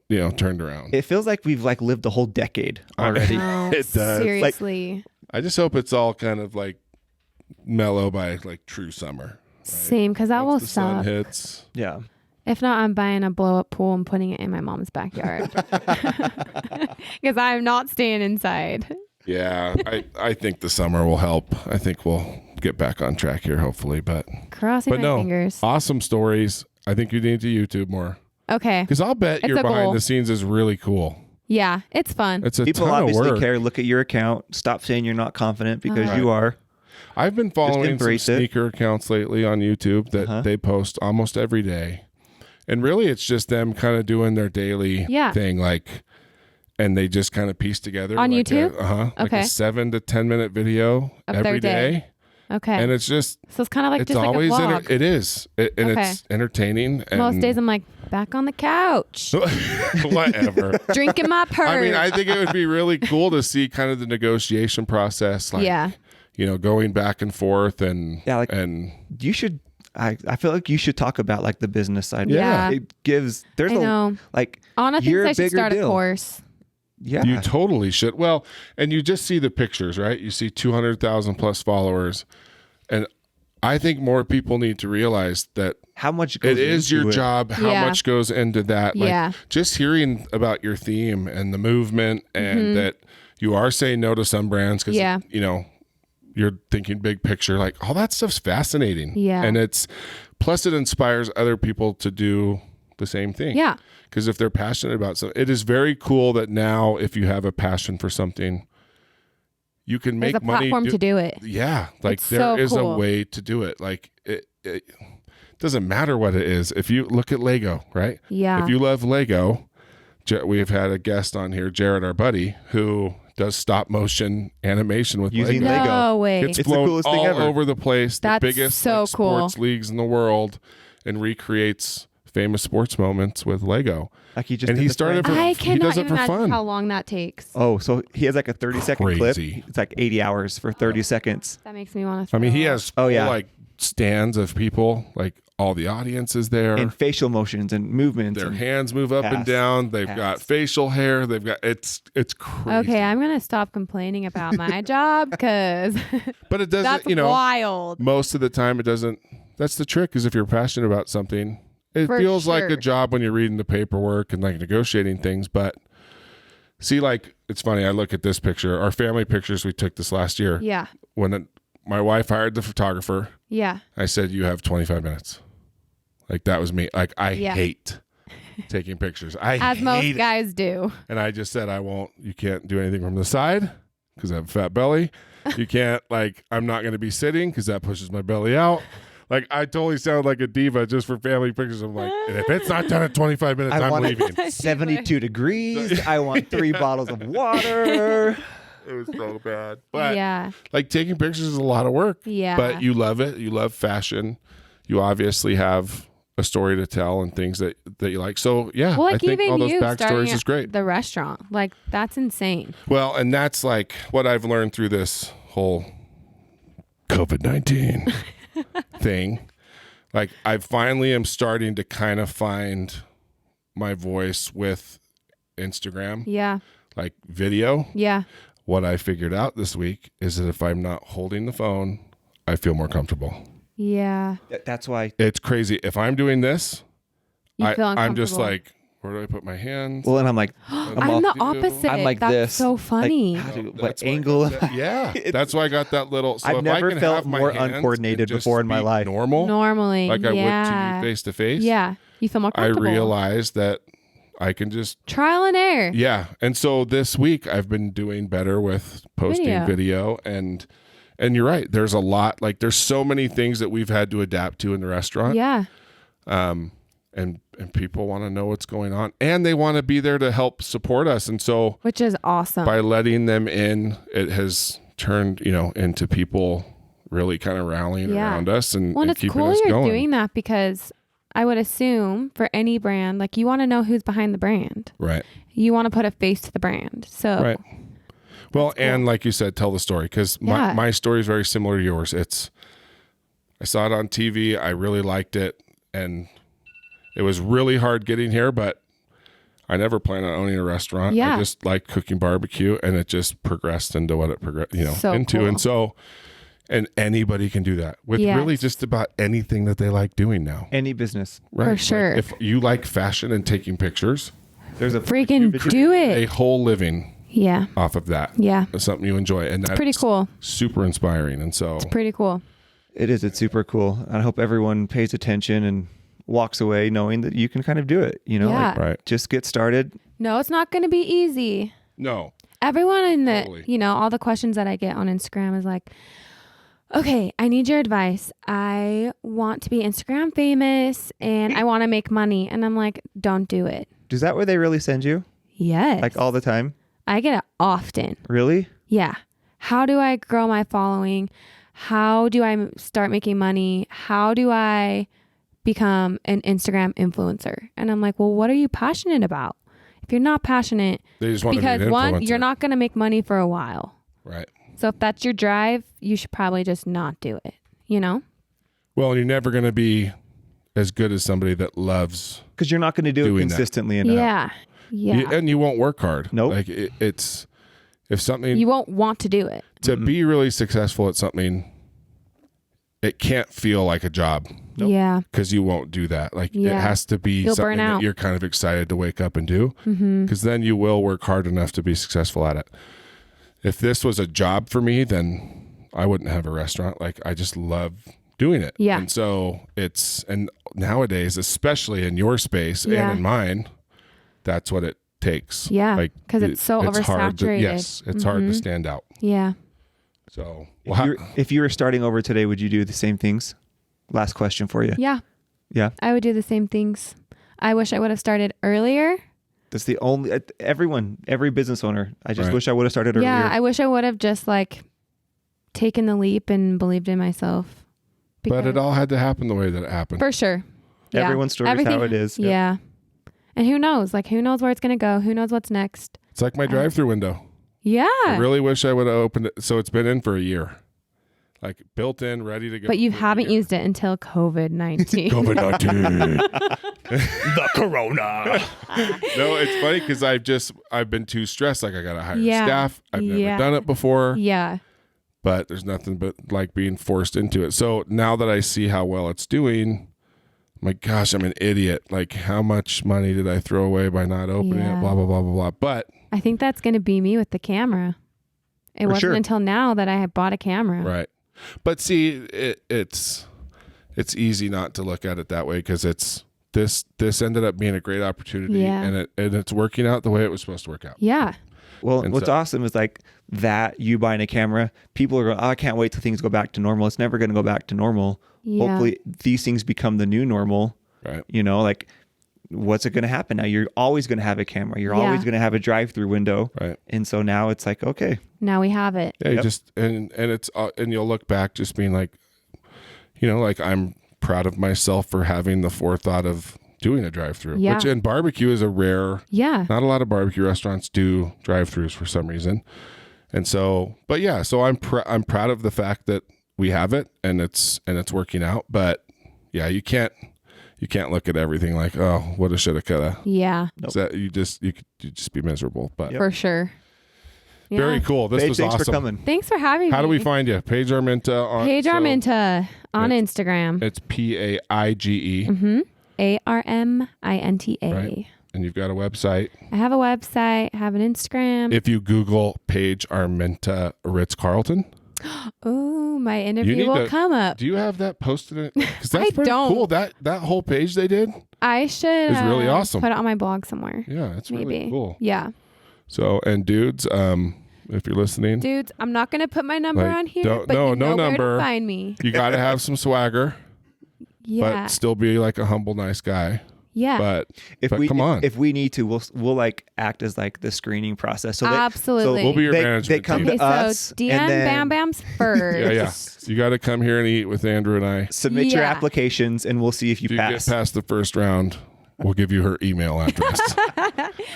Speaker 1: turned around.
Speaker 2: It feels like we've like lived a whole decade already.
Speaker 3: No,
Speaker 1: It does.
Speaker 3: seriously.
Speaker 1: I just hope it's all kind of like mellow by like true summer. Right?
Speaker 3: Same, because that will
Speaker 1: Once the sun
Speaker 3: suck.
Speaker 1: hits.
Speaker 2: Yeah.
Speaker 3: If not, I'm buying a blow up pool and putting it in my mom's backyard. Because I'm not staying inside.
Speaker 1: Yeah, I think the summer will help. I think we'll get back on track here, hopefully. But
Speaker 3: Crossing my fingers.
Speaker 1: Awesome stories. I think you need to YouTube more.
Speaker 3: Okay.
Speaker 1: Because I'll bet
Speaker 3: It's
Speaker 1: your
Speaker 3: a goal.
Speaker 1: behind the scenes is really cool.
Speaker 3: Yeah, it's fun.
Speaker 1: It's a
Speaker 2: People
Speaker 1: ton of
Speaker 2: obviously
Speaker 1: work.
Speaker 2: care. Look at your account. Stop saying you're not confident because
Speaker 3: Right.
Speaker 2: you are.
Speaker 1: I've been following some
Speaker 2: embrace it.
Speaker 1: sneaker accounts lately on YouTube that they post almost every day. And really, it's just them kind of doing their daily thing, like, and they just kind of piece together
Speaker 3: On
Speaker 1: like
Speaker 3: YouTube?
Speaker 1: like
Speaker 3: Okay.
Speaker 1: a 7 to 10 minute video
Speaker 3: Of
Speaker 1: every
Speaker 3: their day.
Speaker 1: day.
Speaker 3: Okay.
Speaker 1: And it's just,
Speaker 3: So it's kind of like
Speaker 1: it's
Speaker 3: just like a
Speaker 1: always,
Speaker 3: vlog.
Speaker 1: it is, and it's entertaining. And
Speaker 3: Most days I'm like, back on the couch,
Speaker 1: whatever.
Speaker 3: drinking my purse.
Speaker 1: I mean, I think it would be really cool to see kind of the negotiation process, like, going back and forth and, and
Speaker 2: you should, I feel like you should talk about like the business side.
Speaker 3: Yeah.
Speaker 2: It gives, there's
Speaker 3: I know.
Speaker 2: like,
Speaker 3: Anna
Speaker 2: you're
Speaker 3: thinks
Speaker 2: a
Speaker 3: I should
Speaker 2: bigger
Speaker 3: start a
Speaker 2: deal.
Speaker 3: course.
Speaker 2: Yeah.
Speaker 1: You totally should. Well, and you just see the pictures, right? You see 200,000 plus followers. And I think more people need to realize that
Speaker 2: how much goes
Speaker 1: it is
Speaker 2: into
Speaker 1: your
Speaker 2: it.
Speaker 1: job, how much goes into that. Like, just hearing about your theme and the movement and that you are saying no to some brands because, you're thinking big picture, like all that stuff's fascinating.
Speaker 3: Yeah.
Speaker 1: And plus it inspires other people to do the same thing.
Speaker 3: Yeah.
Speaker 1: Because if they're passionate about something, it is very cool that now if you have a passion for something, you can make
Speaker 3: There's a
Speaker 1: money.
Speaker 3: platform to do it.
Speaker 1: Yeah. Like
Speaker 3: It's
Speaker 1: there
Speaker 3: so
Speaker 1: is
Speaker 3: cool.
Speaker 1: a way to do it. Like it doesn't matter what it is. If you look at Lego, right?
Speaker 3: Yeah.
Speaker 1: If you love Lego, we've had a guest on here, Jared, our buddy, who does stop motion animation with
Speaker 2: Using
Speaker 1: Lego.
Speaker 2: Lego.
Speaker 3: No way.
Speaker 1: It's
Speaker 2: It's the
Speaker 1: flown
Speaker 2: coolest thing
Speaker 1: all
Speaker 2: ever.
Speaker 1: over the place.
Speaker 3: That's
Speaker 1: the biggest
Speaker 3: so cool.
Speaker 1: sports leagues in the world, and recreates famous sports moments with Lego.
Speaker 2: Like he just
Speaker 1: And
Speaker 2: did
Speaker 1: he
Speaker 2: the
Speaker 1: started
Speaker 2: frame.
Speaker 1: for-
Speaker 3: I
Speaker 1: he
Speaker 3: cannot
Speaker 1: does it
Speaker 3: even
Speaker 1: for
Speaker 3: imagine
Speaker 1: fun.
Speaker 3: how long that takes.
Speaker 2: Oh, so he has like a 30-second clip.
Speaker 1: Crazy.
Speaker 2: It's like 80 hours for 30 seconds.
Speaker 3: That makes me want to.
Speaker 1: I mean, he has
Speaker 2: Oh, yeah.
Speaker 1: like stands of people, like all the audience is there.
Speaker 2: And facial motions and movements.
Speaker 1: Their
Speaker 2: and
Speaker 1: hands move up and
Speaker 2: pass,
Speaker 1: down. They've
Speaker 2: pass.
Speaker 1: got facial hair. They've got it's crazy.
Speaker 3: Okay, I'm gonna stop complaining about my job because
Speaker 1: But it doesn't.
Speaker 3: that's wild.
Speaker 1: Most of the time, it doesn't. That's the trick. Is if you're passionate about something, it
Speaker 3: For
Speaker 1: feels like a
Speaker 3: sure.
Speaker 1: job when you're reading the paperwork and like negotiating things. But see, like it's funny. I look at this picture. Our family pictures we took this last year.
Speaker 3: Yeah.
Speaker 1: When my wife hired the photographer,
Speaker 3: Yeah.
Speaker 1: I said, "You have 25 minutes." Like that was me. Like I hate taking pictures. I
Speaker 3: As
Speaker 1: hate
Speaker 3: most
Speaker 1: it.
Speaker 3: guys do.
Speaker 1: And I just said, I won't. You can't do anything from the side because I have a fat belly. You can't I'm not going to be sitting because that pushes my belly out. Like I totally sound like a diva just for family pictures. I'm like, and if it's not done at 25 minutes,
Speaker 2: I
Speaker 1: I'm
Speaker 2: want
Speaker 1: leaving.
Speaker 2: it 72 degrees. I want 3 bottles of water.
Speaker 1: It was so bad. But
Speaker 3: Yeah.
Speaker 1: like taking pictures is a lot of work.
Speaker 3: Yeah.
Speaker 1: But you love it. You love fashion. You obviously have a story to tell and things that you like. So yeah,
Speaker 3: Well, like
Speaker 1: I think
Speaker 3: even
Speaker 1: all those
Speaker 3: you
Speaker 1: backstories
Speaker 3: starting
Speaker 1: is great.
Speaker 3: the restaurant, like that's insane.
Speaker 1: Well, and that's like what I've learned through this whole COVID-19 thing. Like I finally am starting to kind of find my voice with Instagram,
Speaker 3: Yeah.
Speaker 1: like video.
Speaker 3: Yeah.
Speaker 1: What I figured out this week is that if I'm not holding the phone, I feel more comfortable.
Speaker 3: Yeah.
Speaker 2: That's why.
Speaker 1: It's crazy. If I'm doing this,
Speaker 3: You feel
Speaker 1: I'm just
Speaker 3: uncomfortable.
Speaker 1: like, where do I put my hands?
Speaker 2: Well, and I'm like,
Speaker 3: I'm the opposite.
Speaker 2: I'm like
Speaker 3: that's
Speaker 2: this.
Speaker 3: so funny.
Speaker 2: Like, how do- what
Speaker 1: That's why I
Speaker 2: angle?
Speaker 1: got that- yeah, that's why I got that little. So
Speaker 2: I've
Speaker 1: if
Speaker 2: never
Speaker 1: I can
Speaker 2: felt
Speaker 1: have my
Speaker 2: more
Speaker 1: hands
Speaker 2: uncoordinated
Speaker 1: and just
Speaker 2: before in my
Speaker 1: speak
Speaker 2: life.
Speaker 1: Normal,
Speaker 3: Normally.
Speaker 1: like I would to
Speaker 3: yeah.
Speaker 1: you face to face.
Speaker 3: Yeah. You feel more
Speaker 1: I
Speaker 3: comfortable.
Speaker 1: realized that I can just
Speaker 3: Trial and error.
Speaker 1: yeah. And so this week I've been doing better with posting video and you're right. There's a lot. Like there's so many things that we've had to adapt to in the restaurant.
Speaker 3: Yeah.
Speaker 1: And people want to know what's going on and they want to be there to help support us. And so
Speaker 3: Which is awesome.
Speaker 1: by letting them in, it has turned, into people really kind of rallying around us and,
Speaker 3: well, and
Speaker 1: and
Speaker 3: it's
Speaker 1: keeping
Speaker 3: cool
Speaker 1: us
Speaker 3: you're
Speaker 1: going.
Speaker 3: doing that because I would assume for any brand, like you want to know who's behind the brand.
Speaker 1: Right.
Speaker 3: You want to put a face to the brand. So
Speaker 1: Right. Well, and like you said, tell the story because
Speaker 3: Yeah.
Speaker 1: my story is very similar to yours. I saw it on TV. I really liked it. And it was really hard getting here, but I never planned on owning a restaurant.
Speaker 3: Yeah.
Speaker 1: I just liked cooking barbecue, and it just progressed into what it progressed,
Speaker 3: So
Speaker 1: into.
Speaker 3: cool.
Speaker 1: And so, and anybody can do that with
Speaker 3: Yes.
Speaker 1: really just about anything that they like doing now.
Speaker 2: Any business.
Speaker 1: Right?
Speaker 3: For
Speaker 1: Like,
Speaker 3: sure.
Speaker 1: if you like fashion and taking pictures,
Speaker 2: There's a
Speaker 3: Freaking do
Speaker 1: a
Speaker 3: it.
Speaker 1: whole living
Speaker 3: Yeah.
Speaker 1: off of that.
Speaker 3: Yeah.
Speaker 1: It's something you enjoy, and that's
Speaker 3: Pretty cool.
Speaker 1: super inspiring. And so,
Speaker 3: Pretty cool.
Speaker 2: It is. It's super cool. I hope everyone pays attention and walks away knowing that you can kind of do it.
Speaker 3: Yeah.
Speaker 1: right?
Speaker 2: Just get started.
Speaker 3: No, it's not going to be easy.
Speaker 1: No,
Speaker 3: Everyone in the,
Speaker 1: Totally.
Speaker 3: all the questions that I get on Instagram is like, okay, I need your advice. I want to be Instagram famous and I want to make money. And I'm like, don't do it.
Speaker 2: Is that where they really send you?
Speaker 3: Yes.
Speaker 2: Like all the time?
Speaker 3: I get it often.
Speaker 2: Really?
Speaker 3: Yeah. How do I grow my following? How do I start making money? How do I become an Instagram influencer? And I'm like, well, what are you passionate about? If you're not passionate,
Speaker 1: they just want to
Speaker 3: because
Speaker 1: be an
Speaker 3: one,
Speaker 1: influencer.
Speaker 3: you're not going to make money for a while.
Speaker 1: Right.
Speaker 3: So if that's your drive, you should probably just not do it,
Speaker 1: Well, you're never going to be as good as somebody that loves
Speaker 2: Because you're not going to do it
Speaker 1: Doing that.
Speaker 2: consistently enough.
Speaker 3: Yeah. Yeah.
Speaker 1: and you won't work hard.
Speaker 2: Nope.
Speaker 1: Like it's if something
Speaker 3: You won't want to do it.
Speaker 1: to be really successful at something, it can't feel like a job
Speaker 2: Nope.
Speaker 3: Yeah.
Speaker 1: because you won't do that. Like it
Speaker 3: Yeah.
Speaker 1: has to be
Speaker 3: You'll
Speaker 1: something
Speaker 3: burn
Speaker 1: that
Speaker 3: out.
Speaker 1: you're kind of excited to wake up and do,
Speaker 3: Mm-hmm.
Speaker 1: because then you will work hard enough to be successful at it. If this was a job for me, then I wouldn't have a restaurant. Like I just love doing it.
Speaker 3: Yeah.
Speaker 1: And so and nowadays, especially in your space
Speaker 3: Yeah.
Speaker 1: and in mine, that's what it takes.
Speaker 3: Yeah,
Speaker 1: Like
Speaker 3: 'cause it's so
Speaker 1: hard to-
Speaker 3: oversaturated.
Speaker 1: yes. It's hard to stand out.
Speaker 3: Yeah.
Speaker 1: So
Speaker 2: If you were starting over today, would you do the same things? Last question for you.
Speaker 3: Yeah.
Speaker 2: Yeah.
Speaker 3: I would do the same things. I wish I would have started earlier.
Speaker 2: That's the only, every business owner. I just
Speaker 1: Right.
Speaker 2: wish I would have started earlier.
Speaker 3: Yeah. I wish I would have just taken the leap and believed in myself.
Speaker 1: but it
Speaker 3: Because-
Speaker 1: all had to happen the way that it happened.
Speaker 3: For sure. Yeah.
Speaker 2: Everyone's story is how
Speaker 3: Everything-
Speaker 2: it is.
Speaker 3: Yeah. And who knows? Who knows where it's going to go? Who knows what's next?
Speaker 1: It's like my drive-through window.
Speaker 3: Yeah.
Speaker 1: I really wish I would have opened it. So it's been in for a year, like built in, ready to go.
Speaker 3: But you
Speaker 1: for a
Speaker 3: haven't
Speaker 1: year.
Speaker 3: used it until COVID-19.
Speaker 1: COVID-19.
Speaker 2: The corona.
Speaker 1: No, it's funny because I've been too stressed. Like I got to hire
Speaker 3: Yeah.
Speaker 1: staff. I've never
Speaker 3: Yeah.
Speaker 1: done it before,
Speaker 3: Yeah.
Speaker 1: but there's nothing but like being forced into it. So now that I see how well it's doing, my gosh, I'm an idiot. Like how much money did I throw away by not opening
Speaker 3: Yeah.
Speaker 1: it? Blah, blah, blah, blah, blah. But
Speaker 3: I think that's going to be me with the camera. It
Speaker 2: For
Speaker 3: wasn't
Speaker 2: sure.
Speaker 3: until now that I had bought a camera.
Speaker 1: right. But see, it's easy not to look at it that way because this ended up being a great opportunity,
Speaker 3: Yeah.
Speaker 1: and it's working out the way it was supposed to work out.
Speaker 3: Yeah.
Speaker 2: Well,
Speaker 1: And
Speaker 2: what's
Speaker 1: so-
Speaker 2: awesome is that you buying a camera, people are going, oh, I can't wait till things go back to normal. It's never going to go back to normal.
Speaker 3: Yeah.
Speaker 2: Hopefully these things become the new normal.
Speaker 1: Right.
Speaker 2: What's it going to happen now? You're always going to have a camera. You're
Speaker 3: Yeah.
Speaker 2: always going to have a drive-through window.
Speaker 1: Right.
Speaker 2: And so now it's like, okay,
Speaker 3: Now we have it.
Speaker 1: Yeah. You
Speaker 2: Yep.
Speaker 1: just and it's and you'll look back just being like, like I'm proud of myself for having the forethought of doing a drive-through.
Speaker 3: Yeah.
Speaker 1: Which in barbecue is a rare.
Speaker 3: Yeah.
Speaker 1: Not a lot of barbecue restaurants do drive-throughs for some reason, and so. But yeah, so I'm proud of the fact that we have it and it's working out. But yeah, you can't look at everything like, oh, woulda, shoulda, coulda.
Speaker 3: Yeah.
Speaker 2: Nope.
Speaker 1: That you just be miserable. But
Speaker 2: Yep.
Speaker 3: For sure. Yeah.
Speaker 1: very cool. This
Speaker 2: Paige,
Speaker 1: was
Speaker 2: thanks
Speaker 1: awesome.
Speaker 2: for coming.
Speaker 3: Thanks for having me.
Speaker 1: How do we find you? Paige Arminta on
Speaker 3: Paige
Speaker 1: so
Speaker 3: Arminta on Instagram.
Speaker 1: It's PAIGE,
Speaker 3: Mm-hmm. ARMINTA.
Speaker 1: Right. and you've got a website.
Speaker 3: I have a website. I have an Instagram.
Speaker 1: If you Google Paige Arminta Ritz-Carlton,
Speaker 3: Oh, my
Speaker 1: You
Speaker 3: interview
Speaker 1: need
Speaker 3: will
Speaker 1: to-
Speaker 3: come up.
Speaker 1: do you have that posted? Because that's
Speaker 3: I
Speaker 1: pretty
Speaker 3: don't.
Speaker 1: cool. That whole page they did.
Speaker 3: I should
Speaker 1: It's really awesome.
Speaker 3: put it on my blog somewhere.
Speaker 1: Yeah, it's
Speaker 3: Maybe.
Speaker 1: really cool.
Speaker 3: Yeah.
Speaker 1: So, and dudes, if you're listening,
Speaker 3: Dudes, I'm not going to put my number
Speaker 1: Like,
Speaker 3: on here,
Speaker 1: don't-
Speaker 3: but
Speaker 1: no
Speaker 3: you know where
Speaker 1: number.
Speaker 3: to find me.
Speaker 1: you got to have some swagger,
Speaker 3: Yeah.
Speaker 1: but still be like a humble, nice guy.
Speaker 3: Yeah.
Speaker 1: But
Speaker 2: If
Speaker 1: But
Speaker 2: we
Speaker 1: come on.
Speaker 2: if we need to, we'll act as the screening process. So
Speaker 3: Absolutely.
Speaker 1: we'll be your
Speaker 2: they
Speaker 1: management
Speaker 2: come
Speaker 1: team.
Speaker 3: Okay,
Speaker 2: to us
Speaker 3: so DM
Speaker 2: and then
Speaker 3: Bam Bams first.
Speaker 1: Yeah, yeah. You got to come here and eat with Andrew and I.
Speaker 2: submit your
Speaker 3: Yeah.
Speaker 2: applications, and we'll see if you
Speaker 1: If you
Speaker 2: pass.
Speaker 1: get past the first round, we'll give you her email address.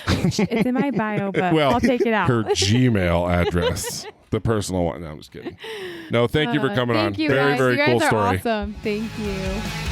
Speaker 3: It's in my bio, but
Speaker 1: Well,
Speaker 3: I'll take it out.
Speaker 1: Her Gmail address. The personal one. No, I'm just kidding. No, thank you for coming on.
Speaker 3: Thank you
Speaker 1: Very,
Speaker 3: guys.
Speaker 1: very
Speaker 3: You guys
Speaker 1: cool
Speaker 3: are
Speaker 1: story.
Speaker 3: awesome. Thank you.